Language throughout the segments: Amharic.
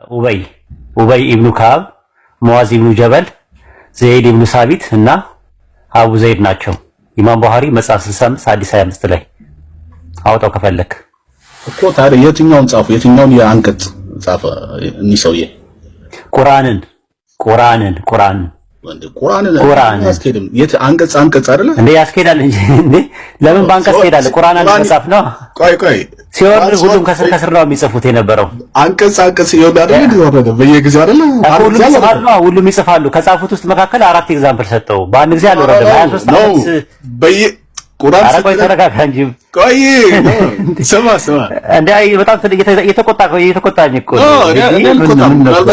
ኡበይ ኢብኑ ካብ፣ ሙዓዝ ኢብኑ ጀበል፣ ዘይድ ኢብኑ ሳቢት እና አቡ ዘይድ ናቸው። ኢማም ቡኻሪ መጽሐፍ 65 ሐዲስ 25 ላይ አውጣው ከፈለክ እኮ። ታዲያ የትኛውን ጻፉ? የትኛውን የአንቀጽ ጻፈ? እኒህ ሰውዬ ቁርአንን ያስኬድም የት አንቀጽ አይደለ እንዴ? ያስኬዳል እንጂ እንዴ ለምን ባንቀጽ ሄዳለ? ቁርአን አንድ መጽሐፍ ነው። ቆይ ሲወርድ ሁሉም ከስር ነው የሚጽፉት የነበረው። አንቀጽ ይወርድ አይደል? ይወርድ በየጊዜው አይደል? ሁሉም ይጽፋሉ። ከጻፉት ውስጥ መካከል 4 ኤግዛምፕል ሰጠው። በአንድ ጊዜ አልወረደም። 23 ዓመት ቁርአን ቆይ ተረጋጋ እንጂ ቆይ ስማ እንዴ በጣም እየተቆጣኝ እኮ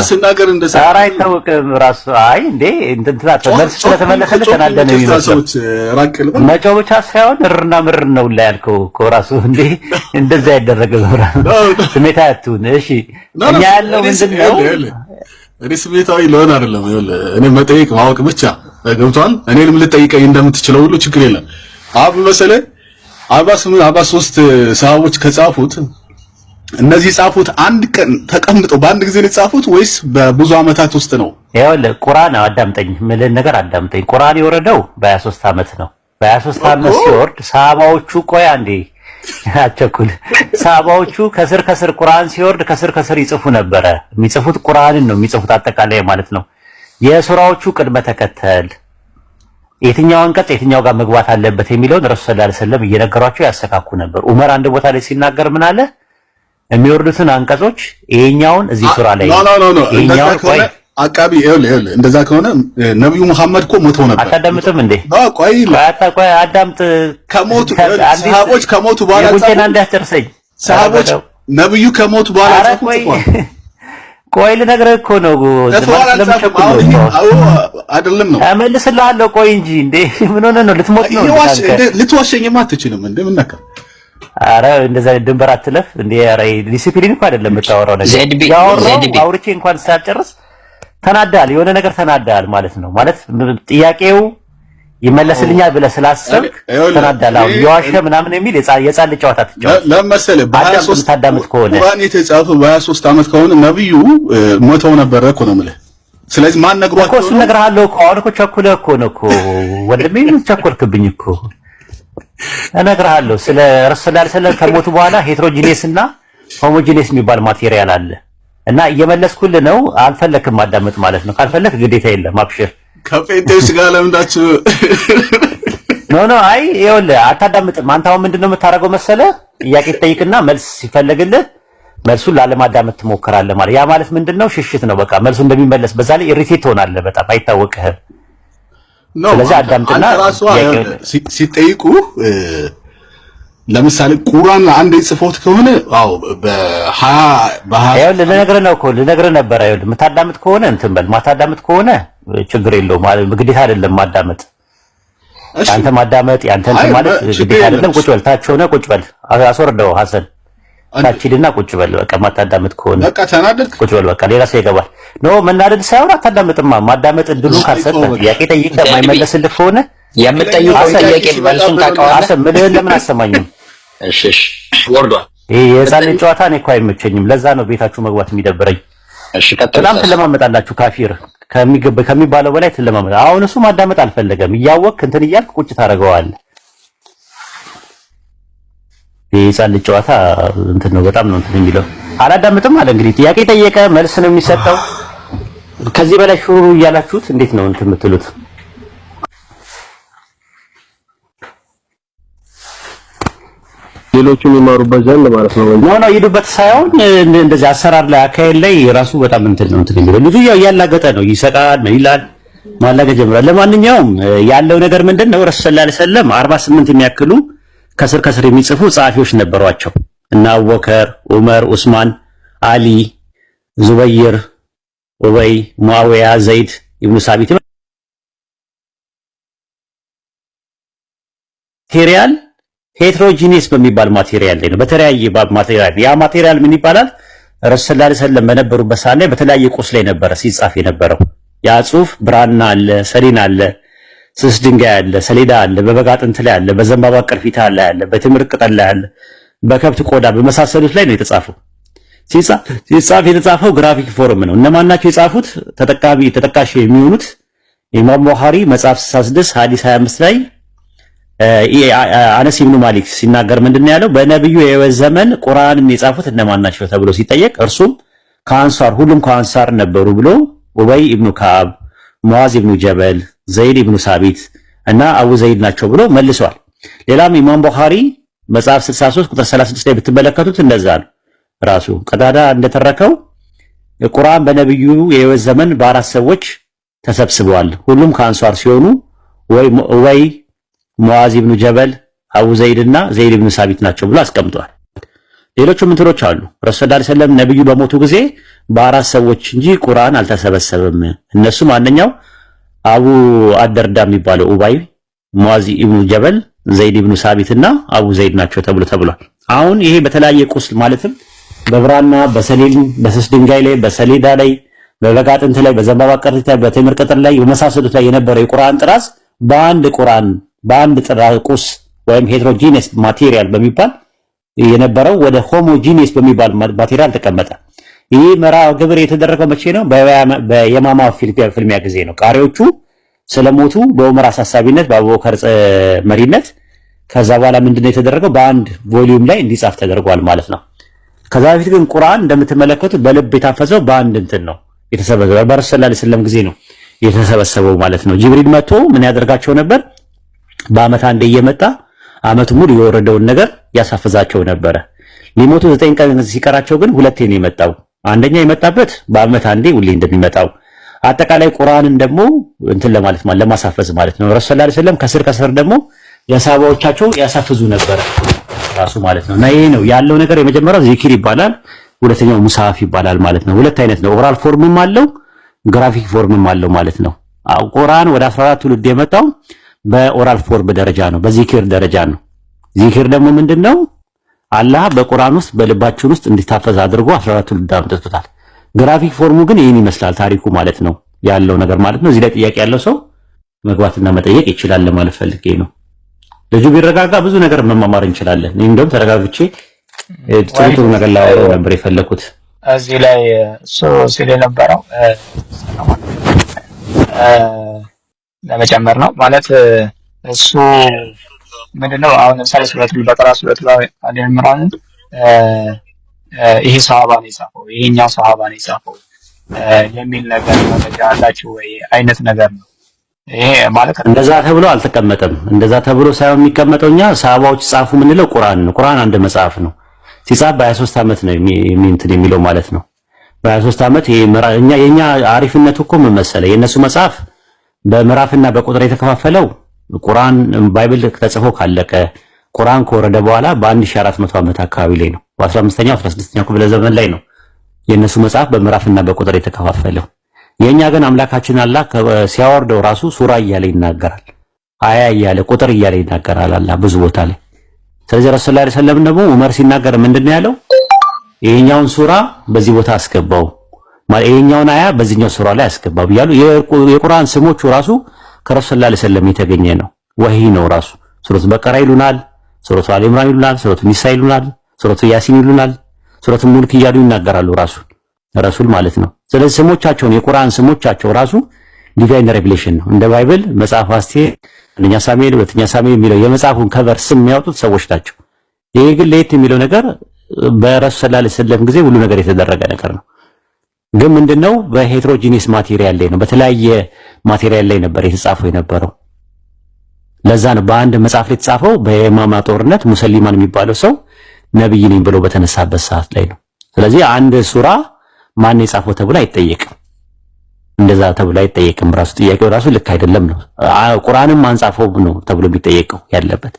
ሲናገር እንደዛ ኧረ አይታወቅም ራሱ። አይ እንዴ እንትን መልስ ስለተመለሰለት ተናደነ የሚመስለው መጮህ ብቻ ሳይሆን እርና ምር ነው ላይ ያልከው እኮ ራሱ። እንዴ እንደዛ ያደረገው ስሜታ ያቱን። እሺ እኛ ያለው ምንድነው? እኔ ስሜታዊ ለሆነ አይደለም። እኔ መጠየቅ ማወቅ ብቻ ገብቷል። እኔንም ልጠይቀኝ እንደምትችለው ሁሉ ችግር የለም። አብ መሰለህ 43 ሰሃቦች ከጻፉት እነዚህ ጻፉት አንድ ቀን ተቀምጠው በአንድ ጊዜ ነው የጻፉት ወይስ በብዙ አመታት ውስጥ ነው? ይኸውልህ ቁርአን አዳምጠኝ፣ ምልን ነገር አዳምጠኝ። ቁርአን የወረደው በ23 አመት ነው። በ23 አመት ሲወርድ ሰሃባዎቹ ቆይ አንዴ አቸኩል ሰሃባዎቹ ከስር ቁርአን ሲወርድ ከስር ይጽፉ ነበረ። የሚጽፉት ቁርአንን ነው የሚጽፉት አጠቃላይ ማለት ነው። የሱራዎቹ ቅድመ ተከተል የትኛው አንቀጽ የትኛው ጋር መግባት አለበት የሚለውን ረሱል ሰለላሁ ዐለይሂ ወሰለም እየነገሯቸው ያሰካኩ ነበር። ዑመር አንድ ቦታ ላይ ሲናገር ምን አለ? የሚወርዱትን አንቀጾች ይሄኛውን እዚህ ሱራ ላይ ይሄኛውን ቆይ አቃቢ ይኸውልህ እንደዛ ከሆነ ነብዩ መሐመድ እኮ ሞተው ነበር። አታዳምጥም እንዴ? ቆይ አዳምጥ። ሰሃቦች ከሞቱ በኋላ ጉንቴና እንዳያስጨርሰኝ። ሰሃቦች ነብዩ ከሞቱ በኋላ ቆይ ልነግርህ እኮ ነው። አይደለም ነው እመልስልሃለሁ። ቆይ እንጂ እንዴ ምን ሆነህ ነው? ልትሞት ነው? ልትዋሸኝማ አትችልም እንዴ? ምን ነካ? ኧረ እንደዛ ድንበር አትለፍ እንዴ! ኧረ ዲሲፕሊን እኮ አይደለም የምታወራው ነገር። ያወራው አውርቼ እንኳን ሳልጨርስ ተናዳል። የሆነ ነገር ተናዳል ማለት ነው። ማለት ጥያቄው ይመለስልኛል ብለህ ስላሰብክ ተናዳል። አሁን የዋሸ ምናምን የሚል የጻል ጨዋታ ትጫወት ለምሳሌ በ23 ታዳምጥ ከሆነ ቁርአን የተጻፈው በ23 አመት ከሆነ ነብዩ ሞተው ነበር እኮ ነው የምልህ። ስለዚህ ማን ነግሯቸው እኮ እሱን እነግርሃለሁ እኮ። አሁን እኮ ቸኩለህ እኮ ነው እኮ ወንድሜ፣ ቸኮልክብኝ እኮ። እነግርሃለሁ ስለ ረሱል ሰለላሁ ዐለይሂ ወሰለም ከሞቱ በኋላ ሄትሮጂኔስ እና ሆሞጂኔስ የሚባል ማቴሪያል አለ እና እየመለስኩልህ ነው። አልፈለክም ማዳመጥ ማለት ነው። ካልፈለክ ግዴታ የለም አብሽር። ከጴንጤዎች ጋር ለምዳችሁ ኖ አይ ይኸውልህ አታዳምጥም። አንተ አሁን ምንድነው የምታደርገው መሰለህ? ጥያቄ ትጠይቅና መልስ ሲፈለግልህ መልሱን ላለማዳመጥ ትሞክራለህ ማለት። ያ ማለት ምንድነው? ሽሽት ነው በቃ። መልሱ እንደሚመለስ በዛ ላይ ኢሪቴት ትሆናለህ በጣም አይታወቅህም። ስለዚህ አዳምጥና ሲጠይቁ ለምሳሌ ቁርአን አንድ ጽፎት ከሆነ አው ይኸውልህ ልነግርህ ነበር። ይኸውልህ የምታዳምጥ ከሆነ እንትን በል፣ ማታዳምጥ ከሆነ ችግር የለውም ማለት ግዴታ አይደለም ማዳመጥ። አንተ ማዳመጥ ያንተ እንትን ማለት ግዴታ አይደለም። ቁጭ በል፣ ታች ሆነ ቁጭ በል። አስወርደው ሐሰን ታች ሂድና ቁጭ በል። በቃ ማታዳምጥ ከሆነ በቃ ተናደድክ ቁጭ በል። በቃ ሌላ ሰው ይገባል። መናደድ ሳይሆን አታዳምጥማ። ማዳመጥ እድሉን ካልሰጠህ ጥያቄ ጠይቀህ የማይመለስልህ ከሆነ የምትጠይቀው ጥያቄ መልሱን ታውቀዋለህ። ሐሰን ምንህን ለምን አሰማኝም? እሺ ወርዷል። ይሄ የህፃን ጨዋታ እኔ እኮ አይመቸኝም። ለዛ ነው ቤታችሁ መግባት የሚደብረኝ። እሺ ቀጥታ በጣም ትለማመጣላችሁ። ካፊር ከሚባለው በላይ ትለማመጣ። አሁን እሱ ማዳመጥ አልፈለገም። እያወቅህ እንትን እያልክ ቁጭ ታደርገዋለህ። የህፃን ጨዋታ እንትን ነው፣ በጣም ነው እንትን የሚለው። አላዳምጥም አለ እንግዲህ። ጥያቄ ጠየቀ፣ መልስ ነው የሚሰጠው። ከዚህ በላይ ሹሩ እያላችሁት እንዴት ነው እንትን የምትሉት? ሌሎቹን ይማሩበት ዘንድ ማለት ነው። ነው ይዱበት ሳይሆን እንደዚህ አሰራር ላይ አካሄድ ላይ ራሱ በጣም እንትን ነው እንትን የሚለው። ልጁ ያላገጠ ነው፣ ይሰቃል፣ ምን ይላል፣ ማላገጥ ጀምሯል። ለማንኛውም ያለው ነገር ምንድነው? ረሱል ሰለላሁ ዐለይሂ ወሰለም 48 የሚያክሉ ከስር የሚጽፉ ጸሐፊዎች ነበሯቸው እና አቡበከር፣ ዑመር፣ ዑስማን፣ አሊ፣ ዙበይር፣ ኡበይ፣ ሙአዊያ፣ ዘይድ ኢብኑ ሳቢት ማቴሪያል ሄትሮጂኒየስ በሚባል ማቴሪያል ላይ ነው። በተለያየ ማቴሪያል ያ ማቴሪያል ምን ይባላል? ረሱል ሰለላሁ ዐለይሂ ወሰለም በነበሩበት ሰዓት ላይ በተለያየ ቁስ ላይ ነበረ ሲጻፍ የነበረው። ያ ጽሁፍ ብራና አለ፣ ሰሌን አለ፣ ስስ ድንጋይ አለ፣ ሰሌዳ አለ፣ በበጋ አጥንት ላይ አለ፣ በዘንባባ ቅርፊት ላይ አለ፣ በትምር ቅጠል ላይ አለ፣ በከብት ቆዳ በመሳሰሉት ላይ ነው የተጻፈው። ሲጻፍ የተጻፈው ግራፊክ ፎርም ነው። እነማን ናቸው የጻፉት? ተጠቃሽ የሚሆኑት ኢማም ቡኻሪ መጽሐፍ 66 ሐዲስ 25 ላይ አነስ ኢብኑ ማሊክ ሲናገር ምንድነው ያለው? በነብዩ የህይወት ዘመን ቁርአንን የጻፉት እነማን ናቸው ተብሎ ሲጠየቅ እርሱም ከአንሳር ሁሉም ከአንሳር ነበሩ ብሎ ኡበይ ኢብኑ ከዓብ፣ ሙዓዝ ኢብኑ ጀበል፣ ዘይድ ኢብኑ ሳቢት እና አቡ ዘይድ ናቸው ብሎ መልሰዋል። ሌላም ኢማም ቡኻሪ መጽሐፍ 63 ቁጥር 36 ላይ ብትመለከቱት እንደዛ ነው። ራሱ ቀዳዳ እንደተረከው ቁርአን በነብዩ የህይወት ዘመን በአራት ሰዎች ተሰብስበዋል። ሁሉም ከአንሳር ሲሆኑ ወይ ሙዓዝ ኢብኑ ጀበል፣ አቡ ዘይድ እና ዘይድ ኢብኑ ሳቢት ናቸው ብሎ አስቀምጧል። ሌሎችም እንትኖች አሉ። ረሱል ሰለላሁ ዐለይሂ ወሰለም ነብዩ በሞቱ ጊዜ በአራት ሰዎች እንጂ ቁርአን አልተሰበሰበም። እነሱም አንደኛው አቡ አደርዳ የሚባለው ኡባይ፣ ሙዓዝ ኢብኑ ጀበል፣ ዘይድ ኢብኑ ሳቢት እና አቡ ዘይድ ናቸው ተብሏል። አሁን ይሄ በተለያየ ቁስል ማለትም በብራና በሰሌን በስስ ድንጋይ ላይ በሰሌዳ ላይ በበጋ አጥንት ላይ በዘንባባ ቅርፊት ላይ በቴምር ቅጥር ላይ በመሳሰሉት ላይ የነበረው የቁርአን ጥራዝ በአንድ ቁስ ወይም ሄትሮጂነስ ማቴሪያል በሚባል የነበረው ወደ ሆሞጂኒየስ በሚባል ማቴሪያል ተቀመጠ። ይህ መርሃ ግብር የተደረገው መቼ ነው? በየማማ ፍልሚያ ጊዜ ነው። ቃሪዎቹ ስለሞቱ በዑመር አሳሳቢነት በአቡበከር መሪነት ከዛ በኋላ ምንድነው የተደረገው? በአንድ ቮሊዩም ላይ እንዲጻፍ ተደርጓል ማለት ነው። ከዛ በፊት ግን ቁርአን እንደምትመለከቱት በልብ የታፈዘው በአንድ እንትን ነው የተሰበሰበው። በረሱል ሰለላሁ ዐለይሂ ወሰለም ጊዜ ነው የተሰበሰበው ማለት ነው። ጅብሪል መጥቶ ምን ያደርጋቸው ነበር? በአመት አንዴ እየመጣ አመቱ ሙሉ የወረደውን ነገር ያሳፈዛቸው ነበረ። ሊሞቱ 9 ቀን ሲቀራቸው ግን ሁለቴ ነው የመጣው። አንደኛ የመጣበት በአመት አንዴ ሁሌ እንደሚመጣው አጠቃላይ ቁርአንን ደግሞ እንትን ለማሳፈዝ ማለት ነው። ረሱል ሰለላሁ ዐለይሂ ወሰለም ከስር ደግሞ የሳባዎቻቸው ያሳፍዙ ነበር ራሱ ማለት ነው። እና ይሄ ነው ያለው ነገር። የመጀመሪያው ዚክር ይባላል፣ ሁለተኛው ሙሳሐፍ ይባላል ማለት ነው። ሁለት አይነት ነው። ኦራል ፎርምም አለው ግራፊክ ፎርምም አለው ማለት ነው። ቁርአን ወደ 14 ትውልድ የመጣው በኦራል ፎርም ደረጃ ነው፣ በዚክር ደረጃ ነው። ዚክር ደግሞ ምንድነው? አላህ በቁርአን ውስጥ በልባችን ውስጥ እንዲታፈዝ አድርጎ 14 ትውልድ አምጥቶታል። ግራፊክ ፎርሙ ግን ይህን ይመስላል ታሪኩ ማለት ነው ያለው ነገር ማለት ነው። እዚህ ላይ ጥያቄ ያለው ሰው መግባትና መጠየቅ ይችላል ለማለት ፈልጌ ነው። ልጁ ቢረጋጋ ብዙ ነገር መማማር እንችላለን። እኔ እንደውም ተረጋግቼ ጥሩ ነገር ላወራው ነበር የፈለኩት። እዚህ ላይ እሱ ሲል የነበረው ለመጨመር ነው ማለት እሱ ምንድነው? አሁን ለምሳሌ ሱረቱል በቀራ ሱረቱል አሊ ኢምራን ይሄ ሰሃባ ነው የጻፈው ይሄኛው ሰሃባ ነው የጻፈው የሚል ነገር መረጃ አላችሁ ወይ አይነት ነገር ነው። ይሄ ማለት እንደዛ ተብሎ አልተቀመጠም። እንደዛ ተብሎ ሳይሆን የሚቀመጠው እኛ ሰሃባዎች ጻፉ የምንለው ቁርአን ነው። ቁርአን አንድ መጽሐፍ ነው። ሲጻፍ በ23 ዓመት ነው የሚለው ማለት ነው። በ23 ዓመት የኛ አሪፍነቱ እኮ ምን መሰለህ? የነሱ መጽሐፍ በምዕራፍና በቁጥር የተከፋፈለው ቁርአን ባይብል ተጽፎ ካለቀ ቁርአን ከወረደ በኋላ በ1400 ዓመት አካባቢ ላይ ነው። በ15ኛው 16ኛው ክፍለ ዘመን ላይ ነው የነሱ መጽሐፍ በምዕራፍና በቁጥር የተከፋፈለው። የኛ ግን አምላካችን አላህ ሲያወርደው ራሱ ሱራ እያለ ይናገራል፣ አያ እያለ ቁጥር እያለ ይናገራል አላህ ብዙ ቦታ ላይ። ስለዚህ ረሱል ሰለላሁ ዐለይሂ ወሰለም ደግሞ ዑመር ሲናገር ምንድነው ያለው? ይሄኛውን ሱራ በዚህ ቦታ አስገባው ማለት ይሄኛውን አያ በዚህኛው ሱራ ላይ አስገባው ይላሉ። የቁርአን ስሞቹ ራሱ ከረሱል ሰለላሁ ዐለይሂ ወሰለም የተገኘ ነው፣ ወህይ ነው ራሱ። ሱረቱ በቀራ ይሉናል፣ ሱረቱ አሊ ኢምራን ይሉናል፣ ሱረቱ ኒሳ ይሉናል፣ ሱረቱ ያሲን ይሉናል፣ ሱረቱ ሙልክ እያሉ ይናገራሉ ራሱ ረሱል ማለት ነው። ስለዚህ ስሞቻቸውን የቁርአን ስሞቻቸው ራሱ ዲቫይን ሬቨሌሽን ነው። እንደ ባይብል መጽሐፍ አስቴር አንደኛ ሳሙኤል ሁለተኛ ሳሙኤል የሚለው የመጽሐፉን ከቨር ስም የሚያወጡት ሰዎች ናቸው። ይሄ ግን ለየት የሚለው ነገር በረሱል ሰለላሁ ዐለይሂ ወሰለም ጊዜ ሁሉ ነገር የተደረገ ነገር ነው። ግን ምንድነው በሄትሮጂኒየስ ማቴሪያል ላይ ነው፣ በተለያየ ማቴሪያል ላይ ነበር የተጻፈው የነበረው። ለዛ ነው በአንድ መጽሐፍ ላይ የተጻፈው። በየማማ ጦርነት ሙሰሊማን የሚባለው ሰው ነብይ ነኝ ብሎ በተነሳበት ሰዓት ላይ ነው። ስለዚህ አንድ ሱራ ማን የጻፈው ተብሎ አይጠየቅም። እንደዛ ተብሎ አይጠየቅም። ራሱ ጥያቄው ራሱ ልክ አይደለም ነው። ቁርአንም ማን ጻፈው ነው ተብሎ የሚጠየቀው ያለበት።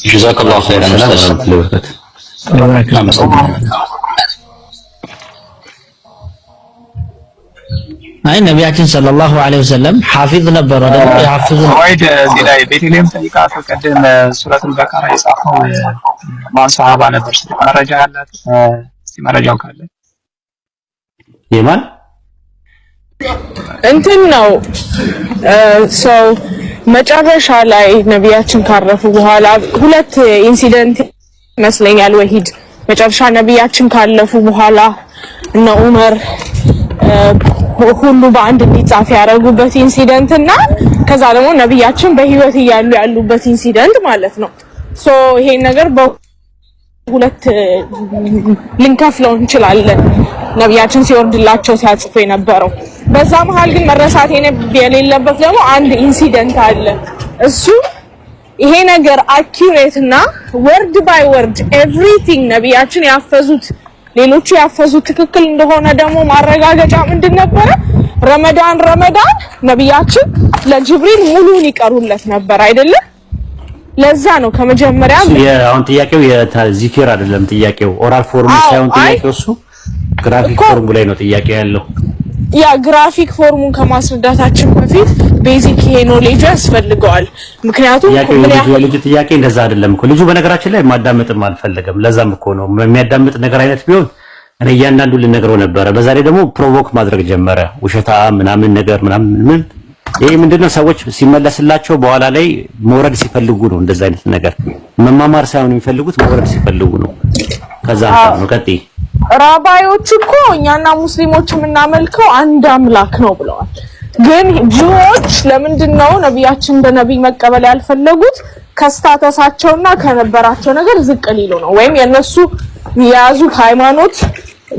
ጀዛከላሁ ኸይረን አይ ነቢያችን ሰለላሁ ዐለይሂ ወሰለም ሐፊዝ ነበሩ አይደል? ያሐፍዙ ወይድ እዚህ ላይ ቤተልሔም ጠይቃት ቀደም ሱረቱል በቀራ የጻፈው ማን ሰሃባ ነበር? መረጃ ያላት እስቲ መረጃው ካለ የማን እንትን ነው ሰው መጨረሻ ላይ ነቢያችን ካረፉ በኋላ ሁለት ኢንሲደንት ይመስለኛል ወሂድ መጨረሻ ነቢያችን ካለፉ በኋላ እነ ዑመር ሁሉ በአንድ እንዲጻፍ ያደረጉበት ኢንሲደንት እና ከዛ ደግሞ ነቢያችን በህይወት እያሉ ያሉበት ኢንሲደንት ማለት ነው። ሶ ይሄን ነገር በሁለት ልንከፍለው እንችላለን። ነቢያችን ሲወርድላቸው ሲያጽፉ የነበረው በዛ መሃል ግን መረሳት የሌለበት ደግሞ አንድ ኢንሲደንት አለ። እሱ ይሄ ነገር አኪዩሬት እና ወርድ ባይ ወርድ ኤቭሪቲንግ ነቢያችን ያፈዙት ሌሎቹ ያፈዙት ትክክል እንደሆነ ደግሞ ማረጋገጫ ምንድን ነበረ? ረመዳን ነቢያችን ለጅብሪል ሙሉን ይቀሩለት ነበር አይደለም? ለዛ ነው ከመጀመሪያ አሁን ጥያቄው የዚክር አይደለም ጥያቄው ኦራል ፎርም ሳይሆን ጥያቄው እሱ ግራፊክ ፎርም ላይ ነው ጥያቄው ያለው። ያ ግራፊክ ፎርሙን ከማስረዳታችን በፊት ቤዚክ ኖሌጅ ያስፈልገዋል። ምክንያቱም ልጅ ጥያቄ እንደዛ አይደለም እኮ ልጁ በነገራችን ላይ ማዳመጥም አልፈለገም። ለዛም እኮ ነው የሚያዳምጥ ነገር አይነት ቢሆን እኔ እያንዳንዱ ልነግረው ነበረ። በዛ ላይ ደግሞ ፕሮቮክ ማድረግ ጀመረ። ውሸታ ምናምን ነገር ምናምን ይሄ ምንድነው ሰዎች ሲመለስላቸው በኋላ ላይ መውረድ ሲፈልጉ ነው እንደዛ አይነት ነገር መማማር ሳይሆን የሚፈልጉት መውረድ ሲፈልጉ ነው። ከዛ ነው ቀጥይ ራባዮች እኮ እኛና ሙስሊሞች የምናመልከው አንድ አምላክ ነው ብለዋል። ግን ጁዎች ለምንድነው ነቢያችን እንደ ነብይ መቀበል ያልፈለጉት? ከስታተሳቸውና ከነበራቸው ነገር ዝቅ ሊሉ ነው፣ ወይም የነሱ የያዙት ሃይማኖት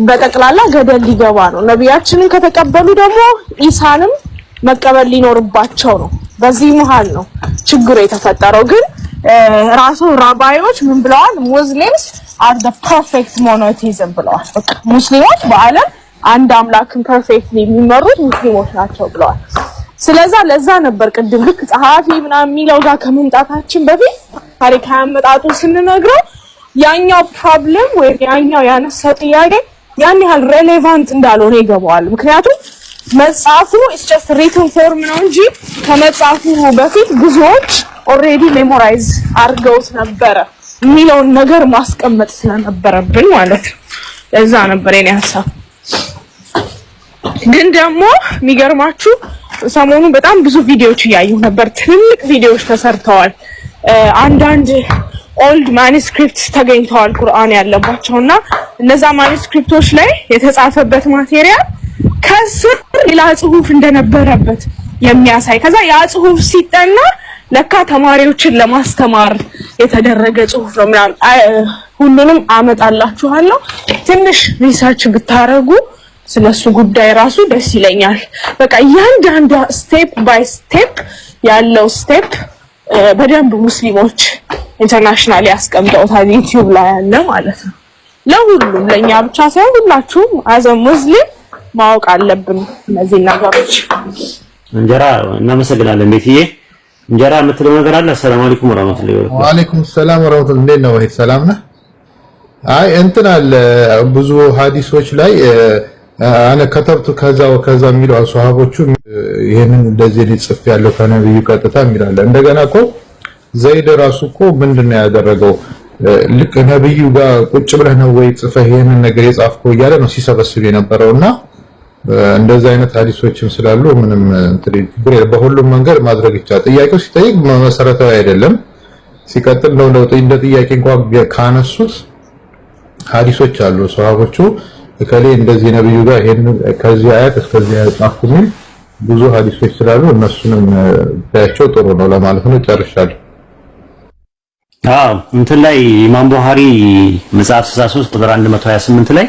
በጠቅላላ ገደል ሊገባ ነው። ነቢያችንን ከተቀበሉ ደግሞ ኢሳንም መቀበል ሊኖርባቸው ነው። በዚህ መሃል ነው ችግሩ የተፈጠረው። ግን ራሱ ራባዮች ምን ብለዋል? ሙስሊምስ are the perfect monotheism ብለዋል። በቃ ሙስሊሞች በአለም አንድ አምላክን ፐርፌክትሊ የሚመሩት ሙስሊሞች ናቸው ብለዋል። ስለዛ ለዛ ነበር ቅድም ልክ ጸሐፊ ምናምን የሚለው ጋር ከመምጣታችን በፊት ታሪክ አመጣጡ ስንነግረው ያኛው ፕሮብለም ወይ ያኛው ያነሳው ጥያቄ ያን ያህል ሬሌቫንት እንዳልሆነ ይገባዋል። ምክንያቱም መጽሐፉ is just written form ነው እንጂ ከመጽሐፉ በፊት ብዙዎች ኦልሬዲ ሜሞራይዝ አድርገውት ነበረ የሚለውን ነገር ማስቀመጥ ስለነበረብን ማለት ነው። ለዛ ነበር የኔ ሐሳብ። ግን ደግሞ የሚገርማችሁ ሰሞኑን በጣም ብዙ ቪዲዮዎች እያየሁ ነበር። ትልልቅ ቪዲዮዎች ተሰርተዋል። አንዳንድ ኦልድ ማኑስክሪፕትስ ተገኝተዋል ቁርአን ያለባቸውና እነዛ ማኑስክሪፕቶች ላይ የተጻፈበት ማቴሪያል ከስር ሌላ ጽሁፍ እንደነበረበት የሚያሳይ ከዛ ያ ጽሁፍ ሲጠና ለካ ተማሪዎችን ለማስተማር የተደረገ ጽሁፍ ነው ምናምን። ሁሉንም አመጣላችኋለሁ። ትንሽ ሪሰርች ብታረጉ ስለሱ ጉዳይ ራሱ ደስ ይለኛል። በቃ እያንዳንዷ ስቴፕ ባይ ስቴፕ ያለው ስቴፕ በደንብ ሙስሊሞች ኢንተርናሽናል ያስቀምጠውታል ዩቲዩብ ላይ ያለ ማለት ነው። ለሁሉም ለኛ ብቻ ሳይሆን ሁላችሁም አዘ ሙስሊም ማወቅ አለብን እነዚህ ነገሮች። እንጀራ እናመሰግናለን ቤትዬ። እንጀራ የምትለው ነገር አለ? ሰላም አለይኩም ወራህመቱላሂ ወበረካቱ። ወአለይኩም ሰላም ወራህመቱላሂ። እንዴት ነው? ወይስ ሰላም ነህ? አይ እንትን አለ ብዙ ሐዲሶች ላይ አነ ከተብቱ ከዛ የሚለው ሷሃቦቹ ይሄንን እንደዚህ ሊጽፍ ያለው ከነብዩ ቀጥታ የሚላል። እንደገና እኮ ዘይድ ራሱ እኮ ምንድነው ያደረገው? ልክ ነብዩ ጋር ቁጭ ብለህ ነው ወይ ጽፈህ ይሄንን ነገር የጻፍከው እያለ ነው ሲሰበስብ የነበረውና እንደዛ አይነት ሐዲሶችም ስላሉ ምንም በሁሉም መንገድ ማድረግ ይቻላል። ጥያቄው ሲጠይቅ መሰረታዊ አይደለም። ሲቀጥል ነው እንደ ጥያቄ እንኳን ካነሱት ሐዲሶች አሉ ሷሃቦቹ እከሌ እንደዚህ ነብዩ ጋር ይሄን ከዚህ አያት እስከዚህ አያት ጻፉኝ ብዙ ሐዲሶች ስላሉ እነሱንም ታያቸው ጥሩ ነው ለማለት ነው። ጨርሻለሁ። እንትን ላይ ኢማም ቡኻሪ መጽሐፍ 63 ቁጥር 128 ላይ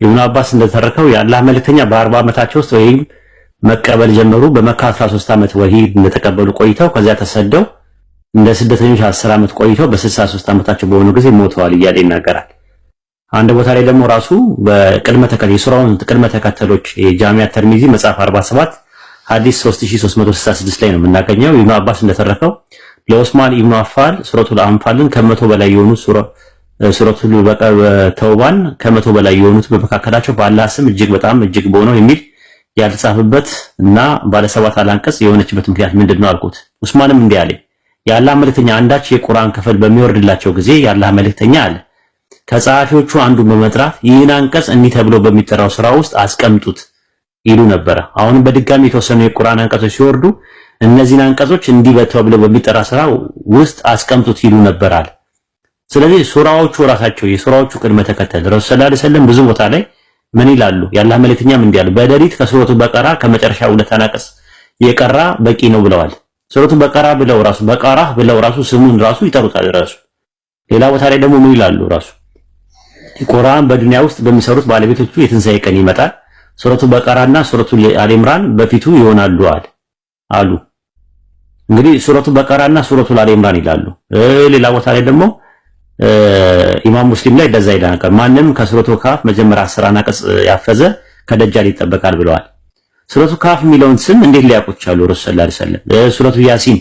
ኢብኑ አባስ እንደተረከው የአላህ መልእክተኛ በ40 ዓመታቸው ውስጥ ወህይ መቀበል ጀመሩ። በመካ 13 ዓመት ወህይ እንደተቀበሉ ቆይተው ከዚያ ተሰደው እንደ ስደተኞች 10 ዓመት ቆይተው በ63 ዓመታቸው በሆኑ ጊዜ ሞተዋል እያለ ይናገራል። አንድ ቦታ ላይ ደግሞ ራሱ በቅድመ ተከተል የሱራውን ቅድመ ተከተሎች የጃሚዓ ተርሚዚ መጽሐፍ 47 ሐዲስ 3366 ላይ ነው የምናገኘው። ኢብኑ አባስ እንደተረከው ለኡስማን ኢብኑ አፋን ሱረቱል አንፋልን ከመቶ በላይ የሆኑ ሱረቱል ተውባን ከመቶ በላይ የሆኑት በመካከላቸው በአላህ ስም እጅግ በጣም እጅግ በሆነው የሚል ያልተጻፈበት እና ባለ 7 አንቀጽ የሆነችበት ምክንያት ምንድነው አልኩት። ኡስማንም እንዲህ አለ፣ የአላህ መልእክተኛ አንዳች የቁርአን ክፍል በሚወርድላቸው ጊዜ የአላህ መልእክተኛ አለ ከጸሐፊዎቹ አንዱ በመጥራት ይህን አንቀጽ እንዲህ ተብሎ በሚጠራው ስራ ውስጥ አስቀምጡት፣ ይሉ ነበረ። አሁንም በድጋሚ የተወሰኑ የቁርአን አንቀጾች ሲወርዱ እነዚህን አንቀጾች እንዲህ ተብለው በሚጠራ ስራ ውስጥ አስቀምጡት ይሉ ነበራል። ስለዚህ ሱራዎቹ ራሳቸው የሱራዎቹ ቅድመ ተከተል ረሱል ሰለላሁ ዐለይሂ ወሰለም ብዙ ቦታ ላይ ምን ይላሉ? የአላህ መልእክተኛም እንዲህ አሉ፣ በሌሊት ከሱረቱ በቀራ ከመጨረሻ ሁለት አንቀጽ የቀራ በቂ ነው ብለዋል። ሱረቱ በቀራ ብለው ራሱ ስሙን ራሱ ይጠሩታል ራሱ። ሌላ ቦታ ላይ ደግሞ ምን ይላሉ? ራሱ ቁርአን በዱንያ ውስጥ በሚሰሩት ባለቤቶቹ የትንሣኤ ቀን ይመጣል፣ ሱረቱ በቀራና ሱረቱ አሊ ኢምራን በፊቱ ይሆናሉ አሉ። እንግዲህ ሱረቱ በቀራና ሱረቱ አሊ ኢምራን ይላሉ። ሌላ ቦታ ላይ ደግሞ ኢማም ሙስሊም ላይ እንደዛ ይላል፣ ማንም ከሱረቱ ካፍ መጀመሪያ 10 አንቀጽ ያፈዘ ከደጃል ይጠበቃል ብለዋል። ሱረቱ ካፍ የሚለውን ስም እንዴት ሊያውቁት ቻሉ? ረሱል ሰለላሁ ዐለይሂ ወሰለም ሱረቱ ያሲን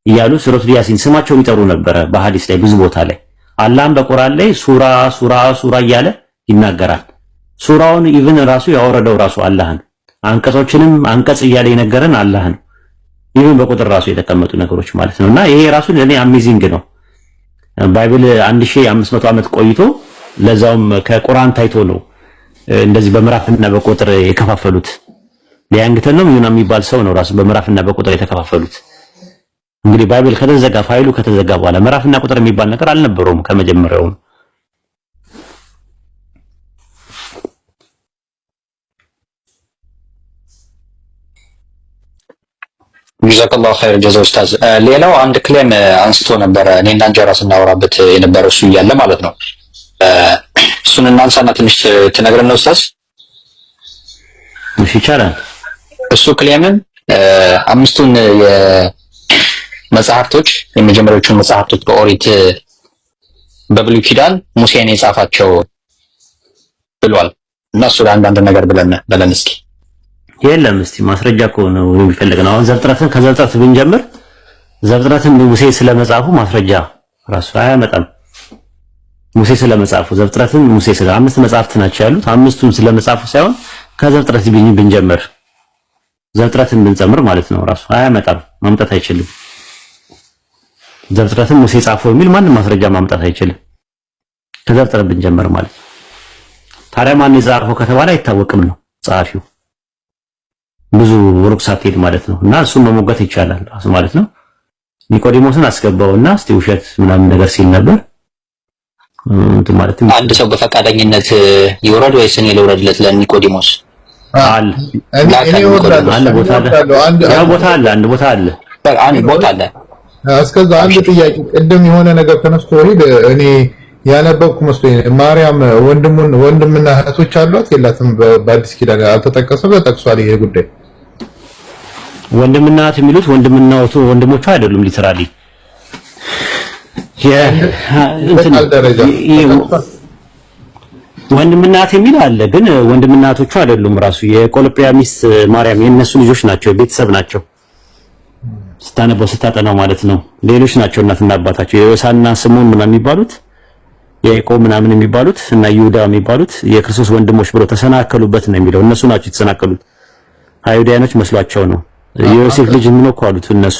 እያሉ ሱረቱ ያሲን ስማቸውን ይጠሩ ነበረ። በሐዲስ ላይ ብዙ ቦታ ላይ አላህም በቁርአን ላይ ሱራ እያለ ይናገራል። ሱራውን ኢቭን ራሱ ያወረደው ራሱ አላህ ነው። አንቀጾችንም አንቀጽ እያለ የነገረን አላህ ነው። ኢቭን በቁጥር ራሱ የተቀመጡ ነገሮች ማለት ነውና ይሄ ራሱ ለኔ አሜዚንግ ነው። ባይብል 1500 ዓመት ቆይቶ ለዛውም ከቁርአን ታይቶ ነው እንደዚህ በምዕራፍና በቁጥር የከፋፈሉት። ሊያንግተን ነው ዩና የሚባል ሰው ነው ራሱ በምዕራፍና በቁጥር የተከፋፈሉት። እንግዲህ ባይብል ከተዘጋ ፋይሉ ከተዘጋ በኋላ ምዕራፍና ቁጥር የሚባል ነገር አልነበረውም ከመጀመሪያው። ጀዛከላሁ ኸይር ጀዛ ኡስታዝ። ሌላው አንድ ክሌም አንስቶ ነበረ እኔና እንጀራ ስናወራበት የነበረው እሱ እያለ ማለት ነው። እሱን እናንሳና ትንሽ ትነግረን ነው ኡስታዝ? እሺ ይቻላል። እሱ ክሌምን አምስቱን የመጽሐፍቶች የመጀመሪያዎቹን መጽሐፍቶች በኦሪት በብሉይ ኪዳን ሙሴን የጻፋቸው ብሏል እና እሱ አንዳንድ ነገር ብለን እስኪ የለም እስቲ ማስረጃ ነው የሚፈልገው። አሁን ዘፍጥረትን ከዘፍጥረት ብንጀምር ዘፍጥረትን ሙሴ ስለመጻፉ ማስረጃ ራሱ አያመጣም። ሙሴ ስለመጻፉ ዘፍጥረትን ሙሴ ስለ አምስት መጽሐፍት ናቸው ያሉት። አምስቱን ስለመጻፉ ሳይሆን ከዘፍጥረት ብንጀምር ዘፍጥረትን ብንጨምር ማለት ነው ራሱ አያመጣም፣ ማምጣት አይችልም። ዘፍጥረትን ሙሴ ጻፈው የሚል ማንም ማስረጃ ማምጣት አይችልም ከዘፍጥረት ብንጀምር ማለት ነው። ታዲያ ማን የጻፈው ከተባለ አይታወቅም ነው ጸሐፊው። ብዙ ሩቅ ሳትሄድ ማለት ነው። እና እሱን መሞገት ይቻላል ራሱ ማለት ነው። ኒቆዲሞስን አስገባውና እስቲ ውሸት ምናምን ነገር ሲል ነበር እንትን ማለት ነው። አንድ ሰው በፈቃደኝነት ይወረድ ወይስ እኔ ልውረድለት ለኒቆዲሞስ? አንድ ቦታ አለ። እስከዛ አንድ ጥያቄ ቅድም የሆነ ነገር ተነስቶ ሄድ እኔ ያነበብኩ መስሎኝ ማርያም ወንድምና እህቶች አሏት የላትም? በአዲስ ኪዳን አልተጠቀሰም? ተጠቅሷል ይሄ ጉዳይ? ወንድምና እህት የሚሉት ወንድሞቿ አይደሉም። ሊተራሊ ወንድምና እህት የሚል አለ፣ ግን ወንድምና እህቶቿ አይደሉም። ራሱ የቆልጵያ ሚስት ማርያም የነሱ ልጆች ናቸው፣ ቤተሰብ ናቸው። ስታጠናው ማለት ነው። ሌሎች ናቸው እናትና አባታቸው የዮሳና ስምዖን ምናምን የሚባሉት ያዕቆብ ምናምን የሚባሉት እና ይሁዳ የሚባሉት የክርስቶስ ወንድሞች ብለው ተሰናከሉበት ነው የሚለው። እነሱ ናቸው የተሰናከሉት። አይሁዳኖች መስሏቸው ነው። የዮሴፍ ልጅ ምን ነው አሉት እነሱ።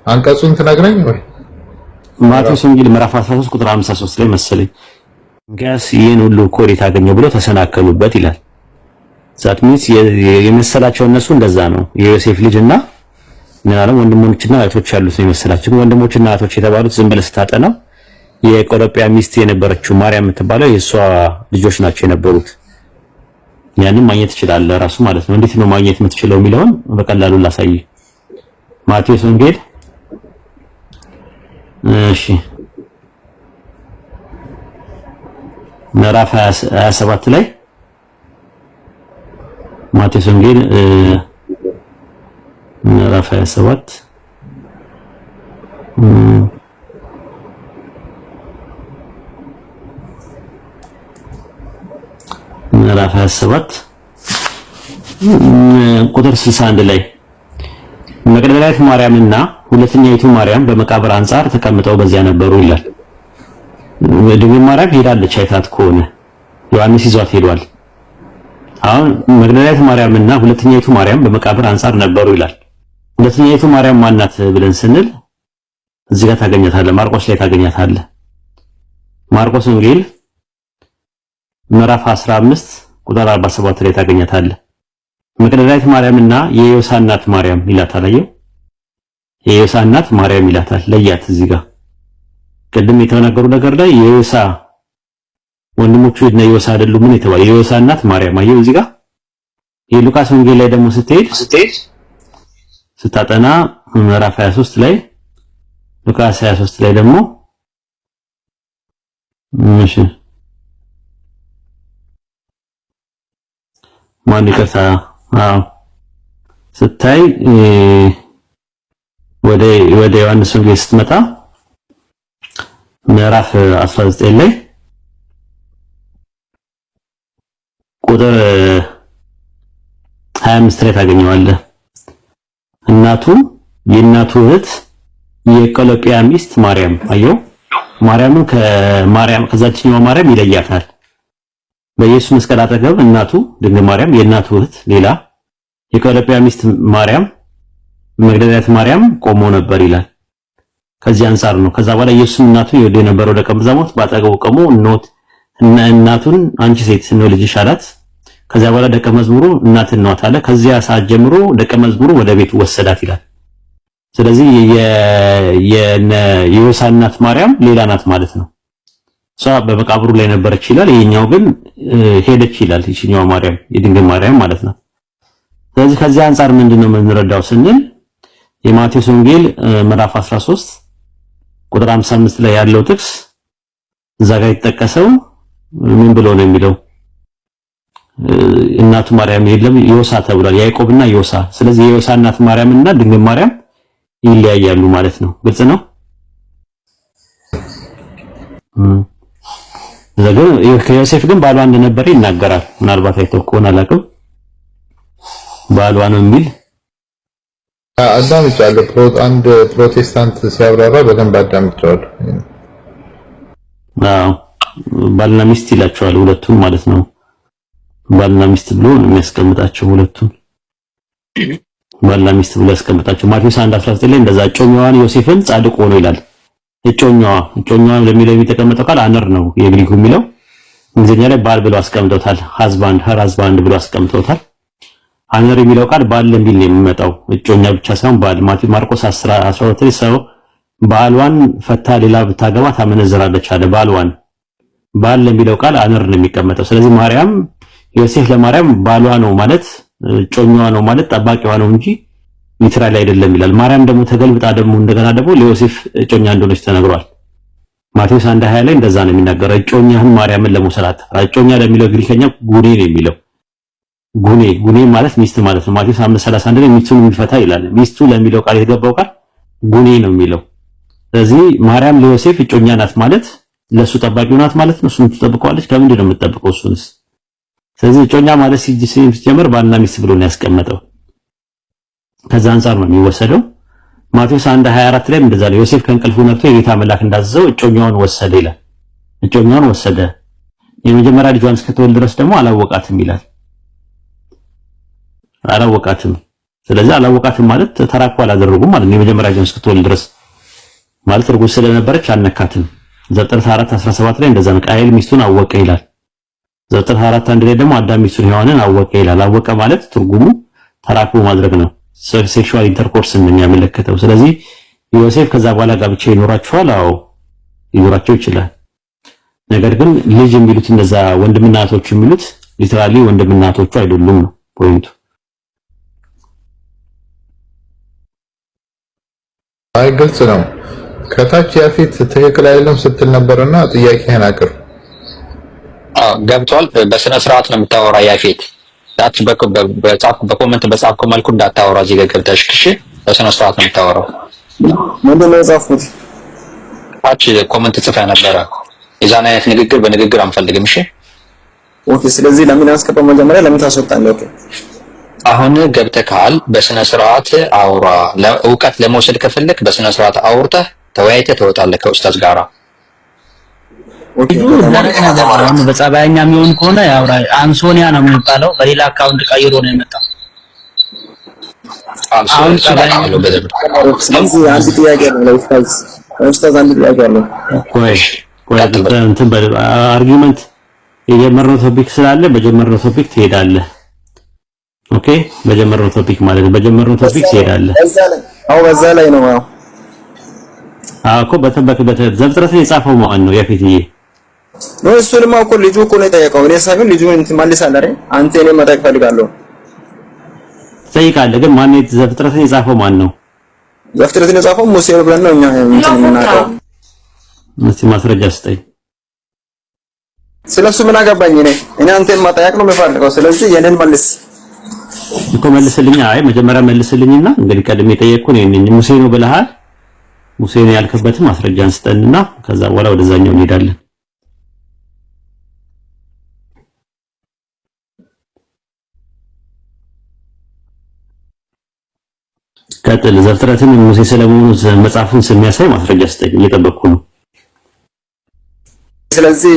አንቀጹን ትነግረኝ ወይ? ማቴዎስ ወንጌል ምዕራፍ 13 ቁጥር 53 ላይ መሰለኝ እንግዲያስ ይህን ሁሉ ኮድ የታገኘው ብለው ተሰናከሉበት ይላል። ዛት ሚንስ የመሰላቸው እነሱ እንደዛ ነው። የዮሴፍ ልጅና ምናለም ወንድሞችና እህቶች ያሉት ነው የመሰላቸው። ወንድሞችና እህቶች የተባሉት ዝም ብለህ ስታጠናው የቆልጵያ ሚስት የነበረችው ማርያም የምትባለው የሷ ልጆች ናቸው የነበሩት። ያንን ማግኘት ትችላለህ ራሱ ማለት ነው። እንዴት ነው ማግኘት የምትችለው የሚለውን በቀላሉ ላሳይ። ማቴዎስ ወንጌል እሺ ምዕራፍ 27 ላይ ማቴዎስ ወንጌል ምዕራፍ 27 ምዕራፍ 27 ቁጥር 61 ላይ መግደላዊት ማርያምና ሁለተኛይቱ ማርያም በመቃብር አንጻር ተቀምጠው በዚያ ነበሩ ይላል። ድንግል ማርያም ሄዳለች አይታት ከሆነ ዮሐንስ ይዟት ሄዷል። አሁን መግደላዊት ማርያምና ሁለተኛይቱ ማርያም በመቃብር አንጻር ነበሩ ይላል። ሁለተኛይቱ ማርያም ማናት ብለን ስንል እዚህ ጋር ታገኛታለህ፣ ማርቆስ ላይ ታገኛታለህ። ማርቆስ ወንጌል ምዕራፍ 15 ቁጥር 47 ላይ ታገኛታለህ። መቅደላዊት ማርያምና የዮሳ እናት ማርያም ይላታል። አየው የዮሳ እናት ማርያም ይላታል። ለያት እዚህ ጋር ቅድም የተናገሩ ነገር ላይ የዮሳ ወንድሞቹ እና ዮሳ አይደሉም ምን የተባለ የዮሳ እናት ማርያም አየው እዚህ ጋር። የሉቃስ ወንጌል ላይ ደግሞ ስትሄድ ስታጠና ምዕራፍ 23 ላይ ሉቃስ 23 ላይ ደግሞ እሺ ማን ይቀርታ ስታይ ወደ ዮሐንስ ወንጌል ስትመጣ ምዕራፍ 19 ላይ ቁጥር 25 ላይ ታገኘዋለህ። የእናቱ እህት የቀሎጵያ ሚስት ማርያም አየው ማርያምን ከዛችኛው ማርያም ይለያታል። በኢየሱስ መስቀል አጠገብ እናቱ ድንግል ማርያም የእናቱ እህት ሌላ የቀሎጵያ ሚስት ማርያም መግደላዊት ማርያም ቆሞ ነበር ይላል። ከዚህ አንፃር ነው። ከዛ በኋላ ኢየሱስ እናቱ ይወድ የነበረው ደቀ መዛሙርት ባጠገቡ ቆሞ እናቱን አንቺ ሴት ነው ልጅሽ አላት። ከዛ በኋላ ደቀ መዝሙሩ እናትን ነው አለ። ከዚያ ሰዓት ጀምሮ ደቀ መዝሙሩ ወደ ቤቱ ወሰዳት ይላል። ስለዚህ የዮሳ እናት ማርያም ሌላ ናት ማለት ነው። እሷ በመቃብሩ ላይ ነበረች ይላል። ይሄኛው ግን ሄደች ይላል። ይችኛው ማርያም የድንግል ማርያም ማለት ነው። ስለዚህ ከዚህ አንፃር ምንድነው የምንረዳው ስንል የማቴዎስ ወንጌል ምዕራፍ 13 ቁጥር 55 ላይ ያለው ጥቅስ እዛ ጋር የተጠቀሰው ምን ብሎ ነው የሚለው? እናቱ ማርያም የለም ዮሳ ተብሏል። ያዕቆብና ዮሳ። ስለዚህ የዮሳ እናት ማርያምና ድንግል ማርያም ይለያያሉ ማለት ነው። ግልጽ ነው። ዮሴፍ ግን ባሏ እንደነበረ ይናገራል። ምናልባት አይተው ከሆነ አላውቅም። ባሏ ነው የሚል አዳምጫለሁ። አንድ ፕሮቴስታንት ሲያብራራ በደንብ አዳምጫለሁ። ባልና ሚስት ይላቸዋል ሁለቱን ማለት ነው። ባልና ሚስት ብሎ ነው የሚያስቀምጣቸው ሁለቱን። ባልና ሚስት ብሎ ያስቀምጣቸው። ማቴዎስ 1:19 ላይ እንደዛ እጮኛዋን ዮሴፍን ጻድቅ ሆኖ ይላል። እጮኛዋ ለሚለው የሚተቀመጠው ቃል አነር ነው የግሪኩ የሚለው። እንግሊዝኛ ላይ ባል ብሎ አስቀምጠውታል። ሃዝባንድ ብሎ አስቀምጠውታል። አነር የሚለው ቃል ባል ለሚል ነው የሚመጣው። እጮኛ ብቻ ሳይሆን ባል። ማርቆስ 10:12 ላይ ሰው ባልዋን ፈታ ሌላ ብታገባ ታመነዝራለች አለ። ባል ለሚለው ቃል አነር ነው የሚቀመጠው። ስለዚህ ዮሴፍ ለማርያም ባሏ ነው ማለት እጮኛዋ ነው ማለት ጠባቂዋ ነው እንጂ ሊትራሊ አይደለም ይላል። ማርያም ደግሞ ተገልብጣ ደግሞ እንደገና ደግሞ ለዮሴፍ እጮኛ እንደሆነች ተነግሯል። ማቴዎስ 1:20 ላይ እንደዛ ነው የሚናገረው። እጮኛህን ማርያምን ለመውሰድ አትፍራ። እጮኛ ለሚለው ግሪከኛ ጉኔ ነው የሚለው። ጉኔ ማለት ሚስት ማለት ነው። ማቴዎስ 5:31 ላይ ሚስቱን የሚፈታ ይላል። ሚስቱ ለሚለው ቃል የተገባው ቃል ጉኔ ነው የሚለው። ስለዚህ ማርያም ለዮሴፍ እጮኛ ናት ማለት ለሱ ጠባቂው ናት ማለት ነው። እሱን ትጠብቀዋለች። ከምንድን ነው የምትጠብቀው እሱንስ? ስለዚህ እጮኛ ማለት ሲጀመር ባልና ሚስት ብሎ ነው ያስቀመጠው። ከዛ አንፃር ነው የሚወሰደው። ማቴዎስ 1:24 ላይ እንደዛ ነው። ዮሴፍ ከእንቅልፉ ነቅቶ የጌታ መልአክ እንዳዘዘው እጮኛውን ወሰደ ይላል። እጮኛውን ወሰደ። የመጀመሪያ ልጇን እስክትወልድ ድረስ ደግሞ አላወቃትም ይላል። አላወቃትም። ስለዚህ አላወቃትም ማለት ተራክቦ አላደረጉም ማለት ነው። የመጀመሪያ ልጇን እስክትወልድ ድረስ ማለት እርጉዝ ስለነበረች አልነካትም። ዘፍጥረት 4:17 ላይ እንደዛ ነው። ቃየል ሚስቱን አወቀ ይላል። ዘፍጥረት 4:1 ላይ ደግሞ አዳም ሚስቱን ሔዋንን አወቀ ይላል። አወቀ ማለት ትርጉሙ ተራክቦ ማድረግ ነው። ሴክሹዋል ኢንተርኮርስ ነው የሚያመለክተው። ስለዚህ ዮሴፍ ከዛ በኋላ ጋብቻ ይኖራቸዋል። አዎ ይኖራቸው ይችላል። ነገር ግን ልጅ የሚሉት እነዛ ወንድምና እህቶች የሚሉት ሊትራሊ ወንድምና እህቶቹ አይደሉም ነው ፖይንቱ። አይ ግልጽ ነው። ከታች ያፊት ትክክል አይደለም ስትል ነበርና ጥያቄህን አቅርብ። ገብቷል። በስነ ስርዓት ነው የምታወራ ያፊት። ታች በኮሜንት በጻፍኩ መልኩ እንዳታወራ እዚህ ጋር ገብተሽ እሺ። በስነ ስርዓት ነው የምታወራው። ምንድነው የጻፍኩት? ታች ኮሜንት ጽፈህ ነበረ። የዛን አይነት ንግግር በንግግር አንፈልግም። እሺ ኦኬ። ስለዚህ ለምን አስቀምጠው መጀመሪያ ለምን ታስወጣለህ? ኦኬ አሁን ገብተካል። በስነ ስርዓት አውራ። ለእውቀት ለመውሰድ ከፈለክ በስነ ስርዓት አውርተህ ተወያይተህ ትወጣለህ ከኡስታዝ ጋራ። ደረቅ ነገር ነው። በጸባይኛ የሚሆን ከሆነ ያው አንሶኒያ ነው የሚባለው። በሌላ አካውንት ቀይሮ ነው የመጣው። አሁን ጸባይኛ ነው በደብ። ስለዚህ አንድ ጥያቄ ነው ለኡስታዝ አንድ ጥያቄ አለ። ቆይ እንትን አርጊውመንት የጀመርነው ቶፒክ ስላለ በጀመርነው ቶፒክ ትሄዳለህ። ኦኬ በጀመርነው ቶፒክ ማለት ነው። በጀመርነው ቶፒክ ትሄዳለህ። በዛ ላይ ነው እኮ ዘፍጥረትን የጻፈው ማን ነው? ያፌትዬ ነው። እሱንማ እኮ ልጁ እኮ ነው የጠየቀው። እኔ ሳይሆን ልጁ እንትን መልሳለህ አይደል? አንተ እኔ መጠየቅ ፈልጋለሁ። ትጠይቃለህ፣ ግን ማን ዘፍጥረትን የጻፈው ማን ነው? ዘፍጥረትን የጻፈው ሙሴ ነው ብለን ነው እኛ እንትን የምናውቀው። እስቲ ማስረጃ ስጠኝ። ስለሱ ምን አገባኝ? እኔ አንተን መጠየቅ ነው የምፈልገው። ስለዚህ የኔን መልስ እኮ መልስልኝ። አይ መጀመሪያ መልስልኝና እንግዲህ ቀድሜ የጠየቅኩህ እኔ ነኝ። ሙሴ ነው ብለሃል። ሙሴ ነው ያልክበትን ማስረጃ አንስጠንና ከዛ በኋላ ወደዛኛው እንሄዳለን። ቀጥል። ዘፍጥረትን ሙሴ ስለመሆኑ መጽሐፉን የሚያሳይ ማስረጃ ስጠኝ። እየጠበቅኩ ነው። ስለዚህ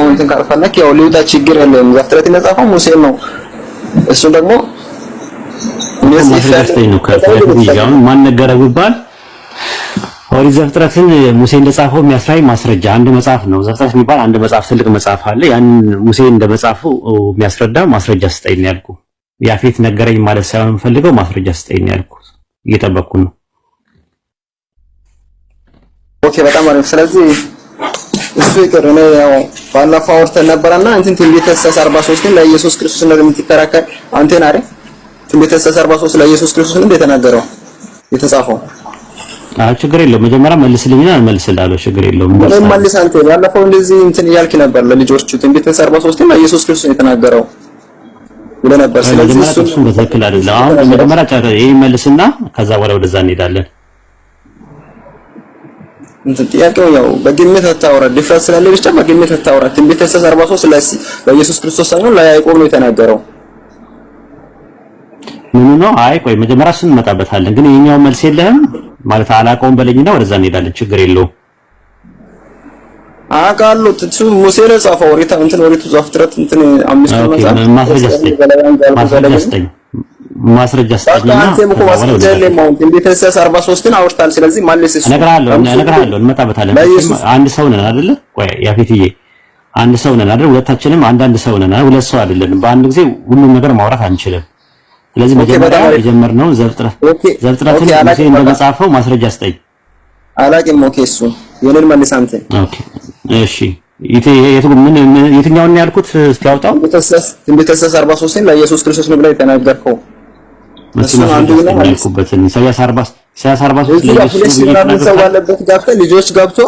እንትን ካልፈለክ ያው ሊውጣ ችግር የለም። ዘፍጥረትን የጻፈው ሙሴ ነው። እሱ ደግሞ ማስረጃ ስጠኝ ነው። ከዚያው ማን ነገረ ቢባል ኦሪት ዘፍጥረትን ሙሴ እንደጻፈው የሚያሳይ ማስረጃ አንድ መጽሐፍ ነው። ዘፍጥረት የሚባል አንድ መጽሐፍ ትልቅ መጽሐፍ አለ። ያን ሙሴ እንደመጻፉ የሚያስረዳ ማስረጃ ስጠኝ ያልኩ። ያፌት ነገረኝ ማለት ሳይሆን የምፈልገው ማስረጃ ስጠኝ ያልኩ። እየጠበቅኩ ነው። ኦኬ በጣም አሪፍ። ስለዚህ እሱ ይቅር። እኔ ያው ባለፈው አውርተን ነበርና እንትን ትንቢተ ኢሳይያስ 43 ላይ ኢየሱስ ክርስቶስ ነው የምትከራከር አንተ ነህ አይደል? ትንቢተ ኢሳይያስ 43 ላይ ኢየሱስ ክርስቶስ ነው የተናገረው የተጻፈው። ችግር የለውም። መጀመሪያ መልስልኝና መልስልሃለሁ። ችግር የለውም። መልስ አንተ። ባለፈው እንደዚህ እንትን እያልክ ነበር ለልጆቹ ትንቢተ ኢሳይያስ 43 ላይ ኢየሱስ ክርስቶስ ነው የተናገረው ብለህ ነበር። ስለዚህ እሱ በትክክል አይደለም። አሁን መጀመሪያ ይሄ መልስና ከዛ በኋላ ወደዛ እንሄዳለን። ጥያቄው ያው በግምት አታውራ። ዲፍረንስ ስላለ ብቻ በግምት አታውራ። ትንቢተ ኢሳይያስ 43 ላይ ለኢየሱስ ክርስቶስ ሳይሆን ለያዕቆብ ነው የተናገረው። ምን ነው? አይ ቆይ መጀመሪያ እሱን እንመጣበታለን። ግን የኛው መልስ የለህም ማለት አላውቀውም በለኝና ወደዛ እንሄዳለን። ችግር የለውም። አውቃለሁ። ሙሴ ነው የጻፈው። ኦሪት ዘፍጥረት እንትን አምስት መጽሐፍ ማስረጃ ስጠኝ። ማስረጃ ስጠኝና አንተም እኮ ማስረጃ የለም። አሁን ትንቢተ ኢሳይያስ 43ን አውርታል። ስለዚህ ማለስ እሱ እነግርሃለሁ እንመጣበታለን። አንድ ሰው ነን አይደለ? ቆይ ያፌትዬ አንድ ሰው ነን አይደል? ሁለታችንም አንዳንድ ሰው ነን። ሁለት ሰው አይደለንም። በአንድ ጊዜ ሁሉም ነገር ማውራት አንችልም። ስለዚህ መጀመሪያ የጀመርነው ዘፍጥረትን ሙሴ እንደመጻፈው ማስረጃ ስጠኝ። አላቂም። ኦኬ እሱ የኔን መልስ አንተ። ኦኬ እሺ። የትኛውን ነው ያልኩት? እስቲ አውጣው። ትንቢተ ኢሳይያስ 43ን ለኢየሱስ ክርስቶስ ነው ብለህ የተናገርከው እሱ አንዱ ነው ያልኩበትን ኢሳይያስ 43 ለኢየሱስ ነው ባለበት ገብተህ ልጆች ገብቶ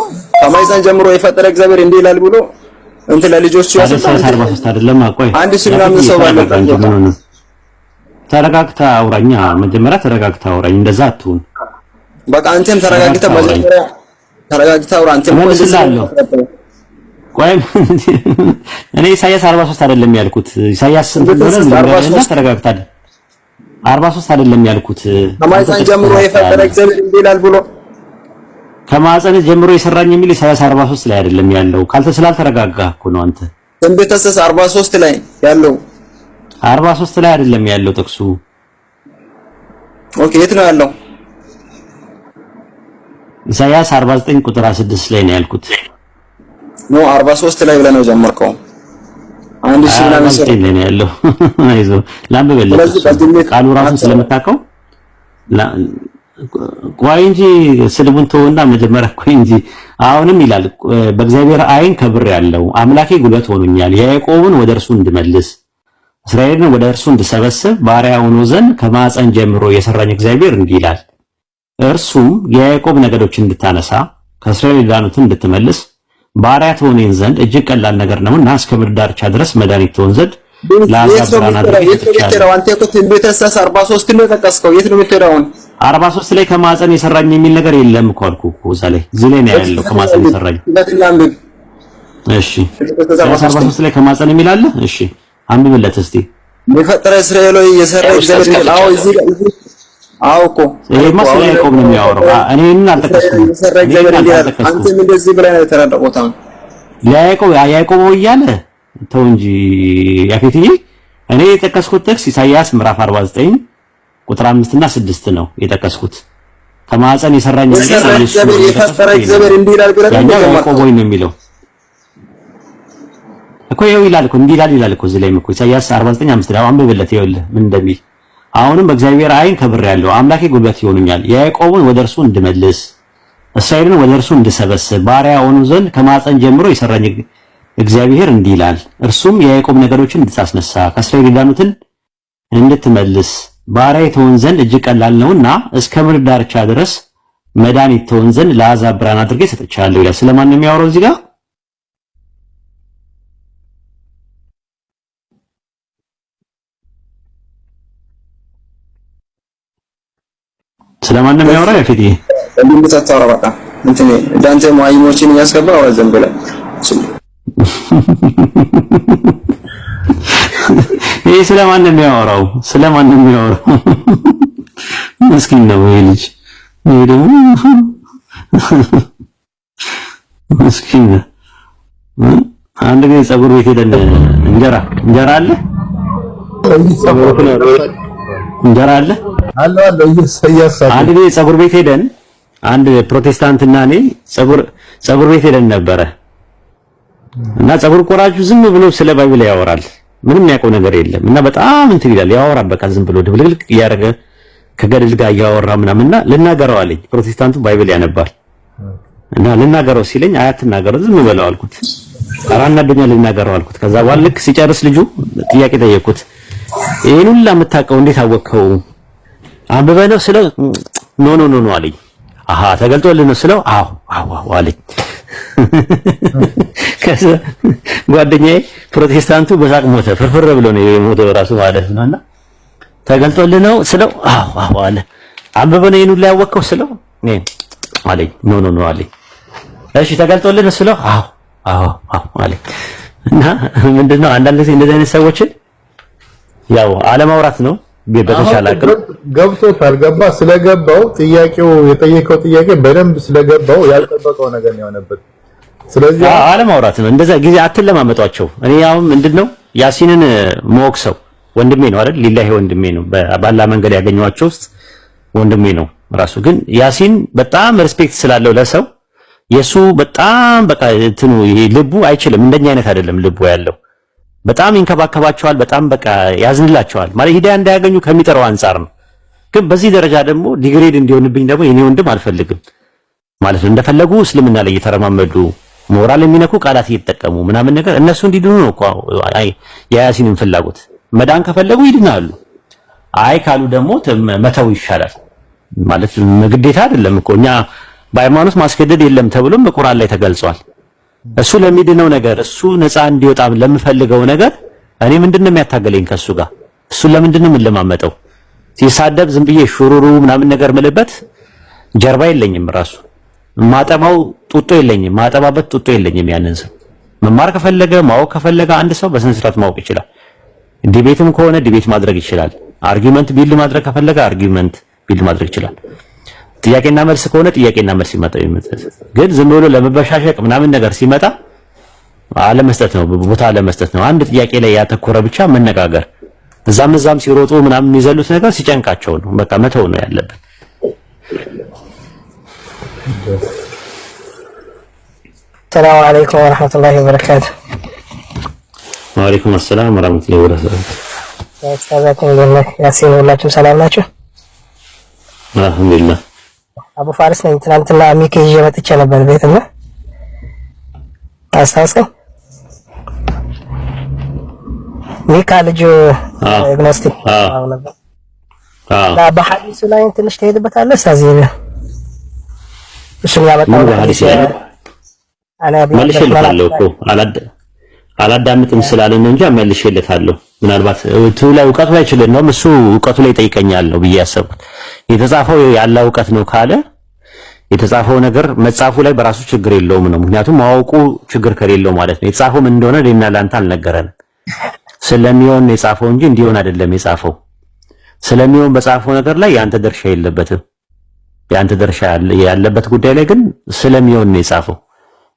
ከማይዛን ጀምሮ የፈጠረ እግዚአብሔር እንዲህ ይላል ብሎ እንትን ለልጆቹ ያሰጣል። 43 አይደለም። ቆይ አንድ ሺህ ምናምን ሰው ባለበት ተረጋግተህ አውራኛ። መጀመሪያ ተረጋግተህ አውራኝ። እንደዛ አትሁን። በቃ አንተም ተረጋግተህ መጀመሪያ ተረጋግተህ አውራ። አንተም መልስልሃለሁ። ቆይ እኔ ኢሳይያስ 43 አይደለም ያልኩት። ኢሳይያስ ስንት እንደሆነ ተረጋግተህ 43 አይደለም ያልኩት። ከማህፀን ጀምሮ የፈጠረ እግዚአብሔር እንዲህ ይላል ብሎ ከማህፀን ጀምሮ የሰራኝ የሚል ኢሳይያስ 43 ላይ አይደለም ያለው። ስላልተረጋጋህ እኮ ነው አንተ። ትንቢተ ኢሳይያስ 43 ላይ ያለው 43 ላይ አይደለም ያለው ጥቅሱ። ኦኬ የት ነው ያለው? ኢሳይያስ 49 ቁጥር 6 ላይ ነው ያልኩት። ነው 43 ላይ ብለህ ነው ጀመርከው። አንድ ሺህ ምናምን ሰው ነው ያለው። አይዞህ ላንብብልህ። ቃሉ ራሱ ስለምታውቀው ቆይ እንጂ ስልቡን ተወውና መጀመሪያ ቆይ እንጂ። አሁንም ይላል በእግዚአብሔር ዓይን ከብር ያለው አምላኬ ጉልበት ሆኖኛል፣ ያዕቆብን ወደ እርሱ እንድመልስ እስራኤልን ወደ እርሱ እንድሰበስብ ባሪያ ሆኖ ዘንድ ከማዕፀን ጀምሮ የሰራኝ እግዚአብሔር እንዲህ ይላል። እርሱም የያዕቆብ ነገዶችን እንድታነሳ ከእስራኤል የዳኑትን እንድትመልስ ባሪያ ትሆነኝ ዘንድ እጅግ ቀላል ነገር ነውና እስከ ምድር ዳርቻ ድረስ መድኃኒት ትሆን ዘንድ ለአሕዛብ ብርሃን አድርጌ ሰጥቻለሁ። አንተ እኮ ትንቢተ ኢሳይያስ 43 ነው የጠቀስከው። የት ነው የምትሄደው? 43 ላይ ከማዕፀን የሰራኝ የሚል ነገር የለም እኮ አልኩህ እኮ እዛ ላይ እዚህ ላይ ነው ያለው ከማዕፀን የሰራኝ። እሺ 43 ላይ ከማዕፀን የሚል አለ። እሺ አንብብለት እስቲ። የፈጠረ እስራኤል ሆይ የሰራ እግዚአብሔር ነው። አዎ እዚህ አዎ እኮ ይሄማ ስለ ያዕቆብ ነው የሚያወራው። እኔን አልጠቀስኩም። የሰራ እግዚአብሔር እንዲያል አንተም እንደዚህ ብለህ ነው የተረዳው ቦታው ያዕቆብ እያለ ተው እንጂ ያፌትዬ። እኔ የጠቀስኩት ጥቅስ ኢሳይያስ ምዕራፍ 49 ቁጥር 5 እና 6 ነው የጠቀስኩት። ከማዕፀን የሰራኝ እግዚአብሔር የፈጠረ እግዚአብሔር እንዲህ ይላል ብለህ ነው ያዕቆብ ወይ ነው የሚለው። እኮ ይኸው ይላል እኮ እንዲህ ይላል እኮ እዚህ ላይ እኮ ኢሳይያስ 49:5 ላይ አንብብለት ይኸውልህ ምን እንደሚል አሁንም በእግዚአብሔር ዓይን ከብሬያለሁ አምላኬ ጉልበት ይሆኑኛል ያዕቆብን ወደ እርሱ እንድመልስ እስራኤልን ወደ እርሱ እንድሰበስብ ባሪያ ሆኑ ዘንድ ከማፀን ጀምሮ የሰራኝ እግዚአብሔር እንዲህ ይላል እርሱም የያዕቆብ ነገዶችን እንድታስነሳ ከእስራኤል የዳኑትን እንድትመልስ ባሪያ ትሆን ዘንድ እጅግ ቀላል ነውና እስከ ምድር ዳርቻ ድረስ መድኃኒት ትሆን ዘንድ ለአሕዛብ ብርሃን አድርጌ ሰጥቻለሁ ይላል። ስለማን ነው የሚያወራው እዚህ ጋር? ስለማን ነው የሚያወራው? ያፊት እንዴ ተጣጣራ በቃ እንትን ዳንተ ማይሞችን ያስገባ ወዘን ብለ ይሄ ስለማን ነው የሚያወራው? ስለማን ነው የሚያወራው? ምስኪን ነው ይሄ ልጅ። ይሄ ደግሞ ምስኪን ነው። አንድ ጊዜ ፀጉር ቤት ሄደን እንጀራ አለ እንጀራ አለ አንድ ጊዜ ፀጉር ቤት ሄደን አንድ ፕሮቴስታንትና እኔ ፀጉር ቤት ሄደን ነበረ እና ፀጉር ቆራጩ ዝም ብሎ ስለ ባይብል ያወራል። ምንም ያውቀው ነገር የለም እና በጣም እንትን ይላል ያወራል። በቃ ዝም ብሎ ድብልቅልቅ እያደረገ ከገድል ጋር እያወራ ምናምንና ልናገረው አለኝ። ፕሮቴስታንቱ ባይብል ያነባል እና ልናገረው ሲለኝ አያትናገረው ዝም በለው አልኩት። አራናደኛ ልናገረው አልኩት። ከዛ በኋላ ልክ ሲጨርስ ልጁ ጥያቄ ጠየቅኩት። ይሄን ሁላ የምታውቀው እንዴት አወቅኸው? አንብበህ ነው ስለው ኖ አለኝ። አሃ ተገልጦልህ ነው ስለው አዎ አለኝ። ከዛ ጓደኛዬ ፕሮቴስታንቱ በሳቅ ሞተ። ፍርፍር ብሎ ነው የሞተው ራሱ ማለት ነውና ተገልጦልህ ነው ስለው አዎ አለ። አንብበህ ነው ይሄን ሁላ ያወቅኸው ስለው አለኝ። ኖ አለኝ። እሺ ተገልጦልህ ነው ስለው አዎ አለኝ። እና ምንድነው አንዳንድ ጊዜ እንደዚህ አይነት ሰዎችን ያው አለማውራት ነው በተሻለ አቅም ገብቶታል። ገባ ስለገባው ጥያቄው የጠየቀው ጥያቄ በደንብ ስለገባው ያልጠበቀው ነገር ነው የሆነበት። ስለዚህ አለማውራት ነው። እንደዛ ጊዜ አትለማመጧቸው። እኔ ያው ምንድነው ያሲንን ሞክሰው ወንድሜ ነው አይደል? ሊላሂ ወንድሜ ነው። ባላ መንገድ ያገኘዋቸው ውስጥ ወንድሜ ነው ራሱ። ግን ያሲን በጣም ሪስፔክት ስላለው ለሰው የሱ በጣም በቃ እንትኑ ይሄ ልቡ አይችልም። እንደኛ አይነት አይደለም ልቡ ያለው። በጣም ይንከባከባቸዋል። በጣም በቃ ያዝንላቸዋል። ማለት ሂዳያ እንዳያገኙ ከሚጠራው አንፃር ነው። ግን በዚህ ደረጃ ደግሞ ዲግሬድ እንዲሆንብኝ ደግሞ የኔ ወንድም አልፈልግም ማለት ነው። እንደፈለጉ እስልምና ላይ እየተረማመዱ ሞራል የሚነኩ ቃላት እየተጠቀሙ ምናምን ነገር እነሱ እንዲድኑ ነው እኮ የያሲንን ፍላጎት። መዳን ከፈለጉ ይድናሉ። አይ ካሉ ደግሞ መተው ይሻላል ማለት ግዴታ አይደለም እኮ እኛ በሃይማኖት ማስገደድ የለም ተብሎም በቁርአን ላይ ተገልጿል። እሱ ለሚድነው ነገር እሱ ነፃ እንዲወጣ ለምፈልገው ነገር እኔ ምንድነው የሚያታገለኝ ከሱ ጋር? እሱ ለምንድነው የምንለማመጠው? ሲሳደብ ዝም ብዬ ሹሩሩ ምናምን ነገር ምልበት ጀርባ የለኝም። ራሱ ማጠባው ጡጦ የለኝም። ማጠባበት ጡጦ የለኝም። ያንን ሰው መማር ከፈለገ ማወቅ ከፈለገ አንድ ሰው በስነ ስርዓት ማወቅ ይችላል። ዲቤትም ከሆነ ዲቤት ማድረግ ይችላል። አርጊውመንት ቢልድ ማድረግ ከፈለገ አርጊውመንት ቢልድ ማድረግ ይችላል። ጥያቄና መልስ ከሆነ ጥያቄና መልስ ይመጣው ይመጣል። ግን ዝም ብሎ ለመበሻሸቅ ምናምን ነገር ሲመጣ አለመስጠት ነው፣ ቦታ አለመስጠት ነው። አንድ ጥያቄ ላይ ያተኮረ ብቻ መነጋገር። እዛም ሲሮጡ ምናምን የሚዘሉት ነገር ሲጨንቃቸው ነው። በቃ መተው ነው ያለበት። ሰላም አለይኩም ወራህመቱላሂ ወበረካቱ። ወአለይኩም ሰላም ወራህመቱላሂ ወበረካቱ። ያስተዛከም ለله ያሲን ሁላችሁም ሰላም ናችሁ? አልሐምዱሊላህ። አቡ ፋሪስ ነኝ። ትናንትና ሚኬ ይዤ መጥቼ ነበር ቤትና አስታውስከኝ? ሚካ ልጁ አግኖስቲክ ነበር። በሐዲሱ ላይ ትንሽ ትሄድበታለህ ስለዚህ እሱን ያመጣው ሐዲስ መልሼለታለሁ እኮ አላዳምጥም ስላለ ነው እንጂ መልሼለታለሁ። ምናልባት ላይ እውቀቱ ላይ ይችላል ነው እሱ እውቀቱ ላይ ይጠይቀኛል ነው ብዬ ያሰብኩት። የተጻፈው ያለ እውቀት ነው ካለ የተጻፈው ነገር መጻፉ ላይ በራሱ ችግር የለውም ነው። ምክንያቱም ማወቁ ችግር ከሌለው ማለት ነው። የተጻፈው ምን እንደሆነ ለና ላንተ አልነገረንም። ስለሚሆን የጻፈው እንጂ እንዲሆን አይደለም የጻፈው። ስለሚሆን በጻፈው ነገር ላይ ያንተ ድርሻ የለበትም። ያንተ ድርሻ ያለበት ጉዳይ ላይ ግን ስለሚሆን ነው የጻፈው።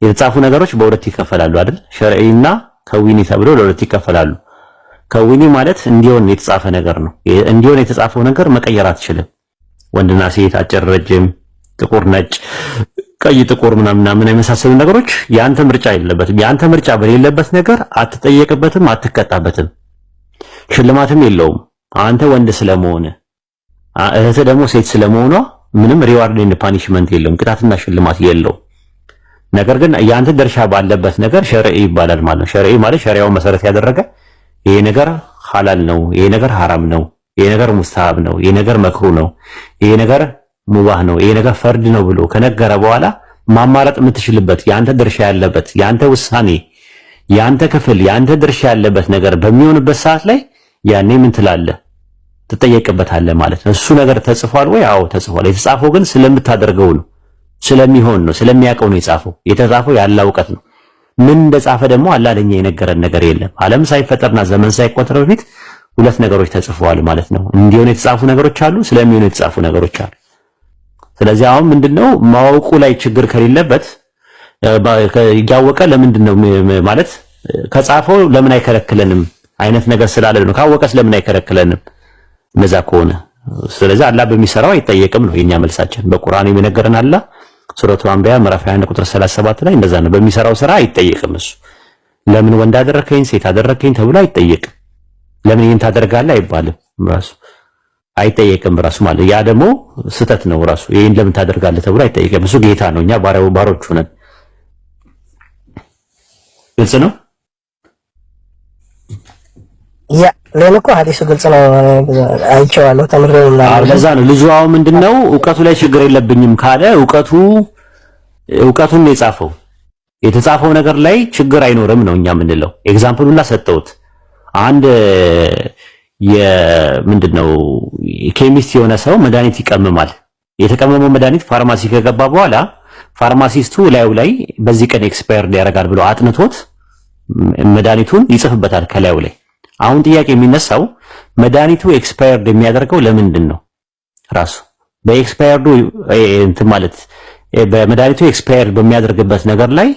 የተጻፉ ነገሮች በሁለት ይከፈላሉ አይደል? ሸርዒና ከዊኒ ተብሎ ለሁለት ይከፈላሉ። ከዊኒ ማለት እንዲሆን የተጻፈ ነገር ነው። እንዲሆን የተጻፈው ነገር መቀየር አትችልም። ወንድና ሴት፣ አጭር፣ ረጅም፣ ጥቁር፣ ነጭ፣ ቀይ ጥቁር ምናምን የመሳሰሉ ነገሮች ያንተ ምርጫ የለበትም። ያንተ ምርጫ በሌለበት ነገር አትጠየቅበትም፣ አትቀጣበትም፣ ሽልማትም የለውም። አንተ ወንድ ስለመሆነ እህት ደግሞ ሴት ስለመሆኗ ምንም ሪዋርድ ኤንድ ፓኒሽመንት የለውም፣ ቅጣትና ሽልማት የለውም። ነገር ግን ያንተ ድርሻ ባለበት ነገር ሸርዒ ይባላል ማለት ነው። ሸርዒ ማለት ሸሪዓውን መሰረት ያደረገ ይሄ ነገር ሐላል ነው፣ ይሄ ነገር ሐራም ነው፣ ይሄ ነገር ሙስተሐብ ነው፣ ይሄ ነገር መክሩ ነው፣ ይሄ ነገር ሙባህ ነው፣ ይሄ ነገር ፈርድ ነው ብሎ ከነገረ በኋላ ማማረጥ የምትችልበት ያንተ ድርሻ ያለበት ያንተ ውሳኔ ያንተ ክፍል ያንተ ድርሻ ያለበት ነገር በሚሆንበት ሰዓት ላይ ያኔ ምን ትላለህ? ትጠየቅበታለህ ማለት ነው። እሱ ነገር ተጽፏል ወይ? አዎ ተጽፏል። የተጻፈው ግን ስለምታደርገው ነው፣ ስለሚሆን ነው፣ ስለሚያውቀው ነው የጻፈው። የተጻፈው ያለ እውቀት ነው። ምን እንደጻፈ ደግሞ አላህ ለኛ የነገረን ነገር የለም። ዓለም ሳይፈጠርና ዘመን ሳይቆጠር በፊት ሁለት ነገሮች ተጽፈዋል ማለት ነው። እንዲሆን የተጻፉ ነገሮች አሉ፣ ስለሚሆን የተጻፉ ነገሮች አሉ። ስለዚህ አሁን ምንድነው ማወቁ ላይ ችግር ከሌለበት እያወቀ ለምንድነው ማለት ከጻፈው ለምን አይከለክለንም አይነት ነገር ስላለ ነው። ካወቀስ ለምን አይከለክለንም? እንደዛ ከሆነ ስለዚህ አላህ በሚሰራው አይጠየቅም ነው የኛ መልሳችን። በቁርአን የሚነገረን አላህ ሱረቱ አንቢያ ምዕራፍ 21 ቁጥር 37 ላይ እንደዛ ነው። በሚሰራው ስራ አይጠየቅም። እሱ ለምን ወንድ አደረከኝ ሴት አደረከኝ ተብሎ አይጠየቅም። ለምን ይሄን ታደርጋለህ አይባልም። ራሱ አይጠየቅም ራሱ ማለት ያ ደግሞ ስተት ነው። ራሱ ይሄን ለምን ታደርጋለህ ተብሎ አይጠየቅም። እሱ ጌታ ነው፣ እኛ ባሮቹ ነን። ግልጽ ነው። ያ ለኔ እኮ ሐዲሱ ግልጽ ነው። አይቼዋለሁ፣ ተምሬው ምናምን። ለዛ ነው ልጁ አሁን ምንድነው እውቀቱ ላይ ችግር የለብኝም ካለ እውቀቱን የጻፈው የተጻፈው ነገር ላይ ችግር አይኖርም ነው እኛ የምንለው። ኤግዛምፕሉን ሰጠሁት። አንድ ምንድነው ኬሚስት የሆነ ሰው መድኃኒት ይቀመማል። የተቀመመው መድኃኒት ፋርማሲ ከገባ በኋላ ፋርማሲስቱ ላዩ ላይ በዚህ ቀን ኤክስፓየርድ ያደርጋል ብሎ አጥንቶት መድኃኒቱን ይጽፍበታል ከላዩ ላይ። አሁን ጥያቄ የሚነሳው መድኃኒቱ ኤክስፓየርድ የሚያደርገው ለምንድን ነው? ራሱ በኤክስፓየርዱ እንትን ማለት በመድኃኒቱ ኤክስፓየርድ በሚያደርግበት ነገር ላይ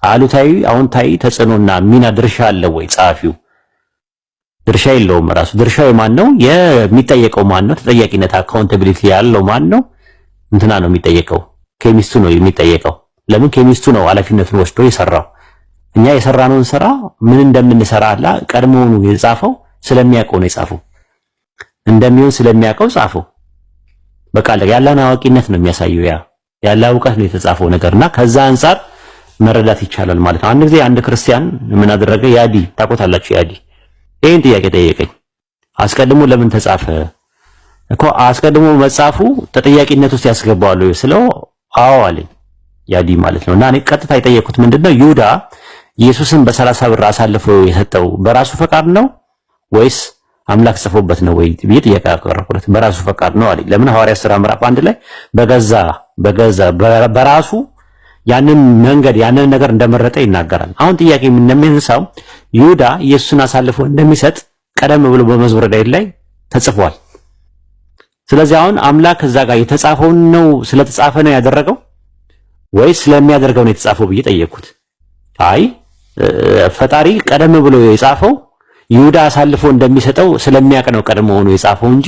አሉታዊ አዎንታዊ ተጽዕኖና ሚና ድርሻ አለው ወይ? ጸሐፊው ድርሻ የለውም። ራሱ ድርሻው የማን ነው? የሚጠየቀው ማን ነው? ተጠያቂነት አካውንታቢሊቲ ያለው ማን ነው? እንትና ነው የሚጠየቀው፣ ኬሚስቱ ነው የሚጠየቀው። ለምን? ኬሚስቱ ነው ኃላፊነቱን ወስዶ የሰራው። እኛ የሰራነውን ስራ ምን እንደምንሰራ አላ ቀድሞውኑ የጻፈው ስለሚያውቀው ነው የጻፈው። እንደሚሆን ስለሚያውቀው ጻፈው። በቃ ያለን አዋቂነት ነው የሚያሳየው። ያለ እውቀት ነው የተጻፈው ነገርና ከዛ አንፃር መረዳት ይቻላል ማለት ነው። አንድ ጊዜ አንድ ክርስቲያን ምን አደረገ? ያዲ ታውቁታላችሁ? ያዲ ይሄን ጥያቄ ጠየቀኝ። አስቀድሞ ለምን ተጻፈ እኮ አስቀድሞ መጻፉ ተጠያቂነት ውስጥ ያስገባዋል ስለው አዎ አለኝ። ያዲ ማለት ነውና እኔ ቀጥታ የጠየኩት ምንድነው ይሁዳ ኢየሱስን በ30 ብር አሳልፎ የሰጠው በራሱ ፈቃድ ነው ወይስ አምላክ ጽፎበት ነው ወይ ብዬ ጥያቄ አቀረብኩለት። በራሱ ፈቃድ ነው አለኝ። ለምን? ሐዋርያት ሥራ ምዕራፍ 1 ላይ በራሱ ያንን መንገድ ያንን ነገር እንደመረጠ ይናገራል። አሁን ጥያቄ እንደሚነሳው ይሁዳ ኢየሱስን አሳልፎ እንደሚሰጥ ቀደም ብሎ በመዝሙረ ዳዊት ላይ ተጽፏል። ስለዚህ አሁን አምላክ እዛ ጋር የተጻፈውን ነው ስለተጻፈ ነው ያደረገው ወይስ ስለሚያደርገው ነው የተጻፈው ብዬ ጠየቅኩት። አይ ፈጣሪ ቀደም ብሎ የጻፈው ይሁዳ አሳልፎ እንደሚሰጠው ስለሚያውቅ ነው ቀደም ሆኖ የጻፈው እንጂ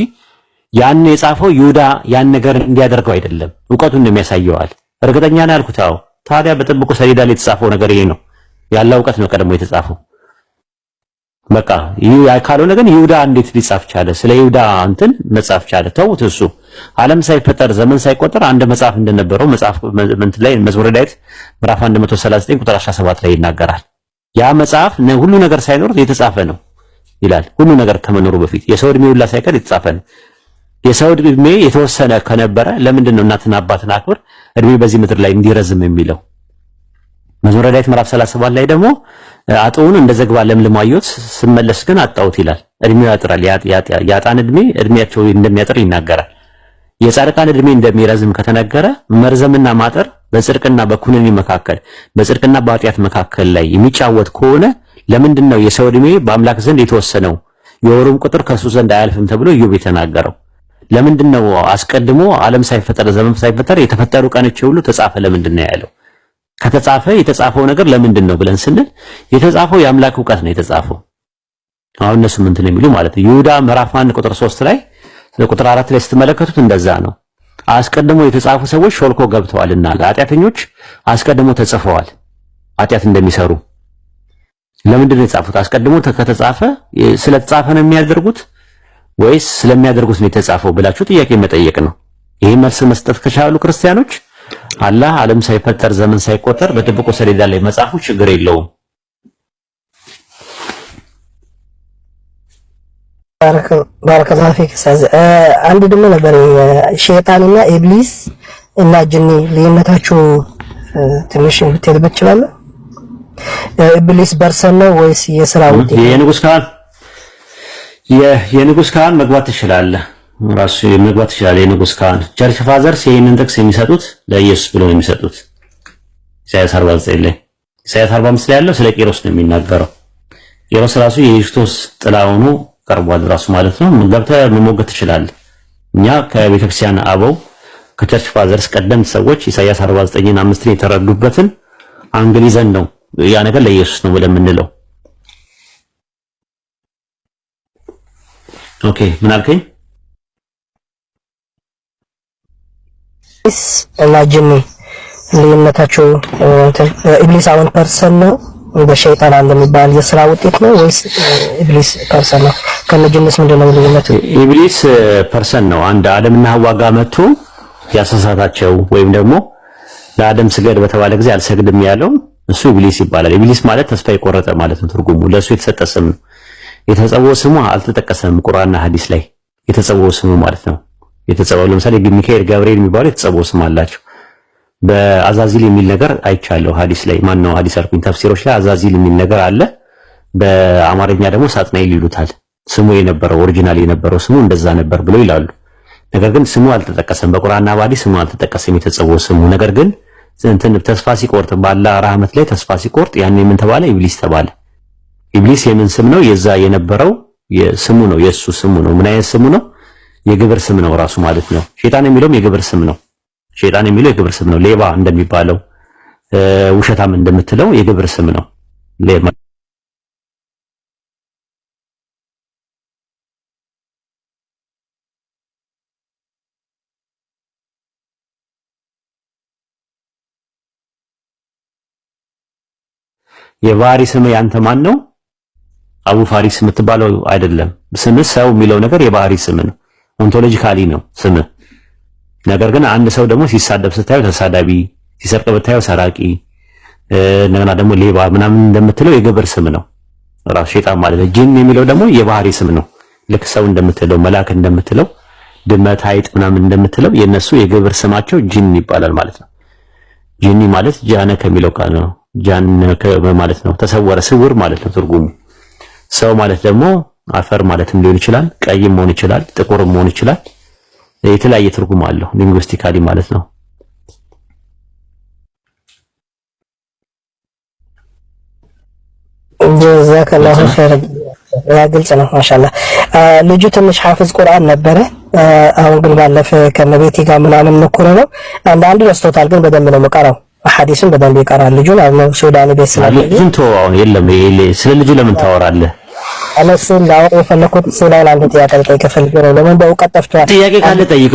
ያን የጻፈው ይሁዳ ያን ነገር እንዲያደርገው አይደለም። እውቀቱን እንደሚያሳየዋል። እርግጠኛ ነኝ አልኩት። አዎ ታዲያ በጥብቁ ሰሌዳ ላይ የተጻፈው ነገር ይሄ ነው። ያለ እውቀት ነው ቀደም የተጻፈው። በቃ ካልሆነ ግን ይሁዳ እንዴት ሊጻፍ ቻለ? ስለ ይሁዳ እንትን መጻፍ ቻለ? ተውት። እሱ ዓለም ሳይፈጠር ዘመን ሳይቆጠር አንድ መጽሐፍ እንደነበረው መጽሐፍ እንትን ላይ መዝሙረ ዳዊት ምዕራፍ 139 ቁጥር 17 ላይ ይናገራል። ያ መጽሐፍ ሁሉ ነገር ሳይኖር የተጻፈ ነው ይላል። ሁሉ ነገር ከመኖሩ በፊት የሰው ዕድሜ ሁላ ሳይቀር የተጻፈ ነው። የሰው ዕድሜ የተወሰነ ከነበረ ለምንድን ነው እናትና አባትን አክብር ዕድሜ በዚህ ምድር ላይ እንዲረዝም የሚለው? መዝሙረ ዳዊት ምዕራፍ 37 ላይ ደግሞ አጥውን እንደ ዘግባ ለምልሞ አየሁት ስመለስ ግን አጣሁት ይላል። ዕድሜው ያጥራል። የአጣን ዕድሜ ዕድሜያቸው እንደሚያጥር ይናገራል። የጻድቃን ዕድሜ እንደሚረዝም ከተነገረ መርዘምና ማጠር በጽድቅና በኩነኔ መካከል በጽድቅና በኃጢአት መካከል ላይ የሚጫወት ከሆነ ለምንድን ነው የሰው ዕድሜ በአምላክ ዘንድ የተወሰነው የወሩም ቁጥር ከሱ ዘንድ አያልፍም ተብሎ ኢዮብ የተናገረው? ለምንድን ነው አስቀድሞ ዓለም ሳይፈጠር ዘመን ሳይፈጠር የተፈጠሩ ቀኖች ሁሉ ተጻፈ? ለምንድን ነው ያለው? ከተጻፈ የተጻፈው ነገር ለምንድን ነው ብለን ስንል የተጻፈው የአምላክ ዕውቀት ነው የተጻፈው። አሁን እነሱ ምን እንትን የሚሉ ማለት ይሁዳ ምዕራፍ 1 ቁጥር 3 ላይ ቁጥር 4 ላይ ስትመለከቱት እንደዛ ነው። አስቀድሞ የተጻፉ ሰዎች ሾልኮ ገብተዋልና ለኃጢአተኞች አስቀድሞ ተጽፈዋል ኃጢአት እንደሚሰሩ። ለምንድን ነው የተጻፉት? አስቀድሞ ከተጻፈ ስለተጻፈ ነው የሚያደርጉት ወይስ ስለሚያደርጉት ነው የተጻፈው ብላችሁ ጥያቄ መጠየቅ ነው። ይሄ መልስ መስጠት ከቻሉ ክርስቲያኖች አላህ ዓለም ሳይፈጠር ዘመን ሳይቆጠር በጥብቁ ሰሌዳ ላይ መጻፉ ችግር የለውም። ባረከላሁ ፊክ ኡስታዝ። አንድ ደግሞ ነበር ሸይጣንና ኢብሊስ እና ጅኒ ልዩነታቸው ትንሽ ብትሄድበት ይችላል። ኢብሊስ በርሰን ነው ወይስ የሥራ ውጤት? የንጉስ ካህን መግባት ትችላለህ፣ ራሱ መግባት ይችላል። የንጉስ ካህን ቸርች ፋዘርስ ይሄንን ጥቅስ የሚሰጡት ለኢየሱስ ብለው ነው የሚሰጡት። ኢሳይያስ 49 ላይ ኢሳይያስ 45 ላይ ያለው ስለ ቂሮስ ነው የሚናገረው። ቂሮስ ራሱ የክርስቶስ ጥላ ሆኖ ቀርቧል ራሱ ማለት ነው። ገብተህ መሞገት ትችላለህ። እኛ ከቤተክርስቲያን አበው ከቸርች ፋዘርስ ቀደምት ሰዎች ኢሳይያስ 49ን 5ን የተረዱበትን አንግል ይዘን ነው ያ ነገር ለኢየሱስ ነው ብለን የምንለው። ኦኬ ምን አልከኝ? እና ጅኒ ልዩነታቸው ኢብሊስ አሁን ፐርሰን ነው በሸይጣን እንደሚባል የሥራ ውጤት ነው ወይስ ኢብሊስ ፐርሰን ነው? ከነጅንስ ምንድነው ልዩነቱ? ኢብሊስ ፐርሰን ነው። አንድ አደምና ሐዋ ጋር መጥቶ ያሳሳታቸው ወይም ደግሞ ለአደም ስገድ በተባለ ጊዜ አልሰግድም ያለው እሱ ኢብሊስ ይባላል። ኢብሊስ ማለት ተስፋ የቆረጠ ማለት ነው ትርጉሙ። ለሱ የተሰጠ ስም ነው። የተጸውዖ ስሙ አልተጠቀሰም ቁርአንና ሐዲስ ላይ የተጸውዖ ስሙ ማለት ነው። የተጸውዖ ለምሳሌ ሚካኤል፣ ገብርኤል የሚባሉ የተጸውዖ ስም አላቸው። በአዛዚል የሚል ነገር አይቻለሁ ሐዲስ ላይ ማነው ሐዲስ አልኩኝ ተፍሲሮች ላይ አዛዚል የሚል ነገር አለ። በአማርኛ ደግሞ ሳጥናኤል ይሉታል። ስሙ የነበረው ኦሪጂናል የነበረው ስሙ እንደዛ ነበር ብለው ይላሉ። ነገር ግን ስሙ አልተጠቀሰም በቁርአንና በሐዲስ ስሙ አልተጠቀሰም የተጸውዖ ስሙ። ነገር ግን እንትን ተስፋ ሲቆርጥ ባላ ረህመት ላይ ተስፋ ሲቆርጥ ያን ምን ተባለ? ኢብሊስ ተባለ። ኢብሊስ የምን ስም ነው? የዛ የነበረው የስሙ ነው፣ የሱ ስሙ ነው። ምን አይነት ስሙ ነው? የግብር ስም ነው ራሱ ማለት ነው። ሸይጣን የሚለውም የግብር ስም ነው። ሸይጣን የሚለው የግብር ስም ነው። ሌባ እንደሚባለው ውሸታም እንደምትለው የግብር ስም ነው። ሌባ የባህሪ ስም ያንተ ማን ነው? አቡ ፋሪስ የምትባለው አይደለም። ስም ሰው የሚለው ነገር የባህሪ ስም ነው። ኦንቶሎጂካሊ ነው ስም። ነገር ግን አንድ ሰው ደግሞ ሲሳደብ ስታዩ ተሳዳቢ፣ ሲሰርቅ ብታዩ ሰራቂ፣ እንደገና ደግሞ ሌባ ምናምን እንደምትለው የግብር ስም ነው ራሱ ሸይጣን ማለት ነው። ጂን የሚለው ደግሞ የባህሪ ስም ነው። ልክ ሰው እንደምትለው መልአክ እንደምትለው ድመት፣ አይጥ ምናምን እንደምትለው የነሱ የግብር ስማቸው ጂን ይባላል ማለት ነው። ጂኒ ማለት ጃነ ከሚለው ቃል ነው። ጃን ማለት ነው ተሰወረ፣ ስውር ማለት ነው ትርጉሙ። ሰው ማለት ደግሞ አፈር ማለትም ሊሆን ይችላል፣ ቀይም መሆን ይችላል፣ ጥቁርም መሆን ይችላል። የተለያየ ትርጉም አለው ሊንጉስቲካሊ ማለት ነው። ጀዛከላሁ ኸይር። ያ ግልጽ ነው ማሻአላህ። ልጁ ትንሽ ሐፍዝ ቁርአን ነበረ። አሁን ግን ባለፈ ከነቤቲ ጋር ምናምን መኮረ ነው። አንዳንድ ረስቶታል፣ ግን በደንብ ነው መቀራው። ሐዲስን በደንብ ይቀራል ልጁ። አሁን ሱዳኒ ቤት ስላለ ልጁን ተዋው የለም። ስለ ልጁ ለምን ታወራለህ? እነሱ እንዳው የፈለኩት ሱዳን አንተ ጥያቄ ከፈልገ ነው። ለምን በእውቀት ጠፍቷል? ጥያቄ ካለ ጠይቅ።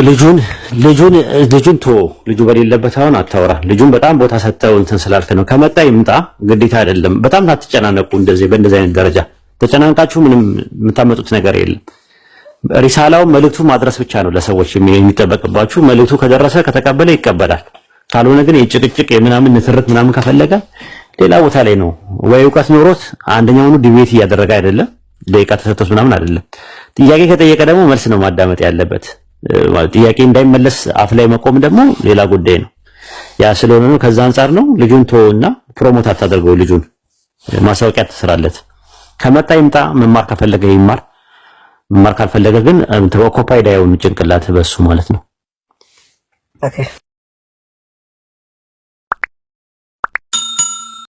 ልጁን ተወው። ልጁ በሌለበት አሁን አታወራ። ልጁን በጣም ቦታ ሰጥተው እንትን ስላልክ ነው። ከመጣ ይምጣ፣ ግዴታ አይደለም። በጣም ታትጨናነቁ። በእንደዚህ አይነት ደረጃ ተጨናንቃችሁ ምንም የምታመጡት ነገር የለም። ሪሳላው መልእክቱ ማድረስ ብቻ ነው ለሰዎች የሚጠበቅባችሁ። መልእክቱ ከደረሰ ከተቀበለ ይቀበላል። ካልሆነ ግን የጭቅጭቅ የምናምን ንትርክ ምናምን ከፈለገ ሌላ ቦታ ላይ ነው ወይ እውቀት ኖሮት አንደኛውኑ ዲቤት እያደረገ አይደለም፣ ደቂቃ ተሰጥቶት ምናምን አይደለም። ጥያቄ ከጠየቀ ደግሞ መልስ ነው ማዳመጥ ያለበት። ጥያቄ እንዳይመለስ አፍ ላይ መቆም ደግሞ ሌላ ጉዳይ ነው። ያ ስለሆነ ነው። ከዛ አንፃር ነው ልጁን ተወውና ፕሮሞት አታደርገው። ልጁን ማሳወቂያ ትስራለት። ከመጣ ይምጣ። መማር ከፈለገ ይማር። መማር ካልፈለገ ግን ኦኮፓይድ አይሆን ጭንቅላት በሱ ማለት ነው። ኦኬ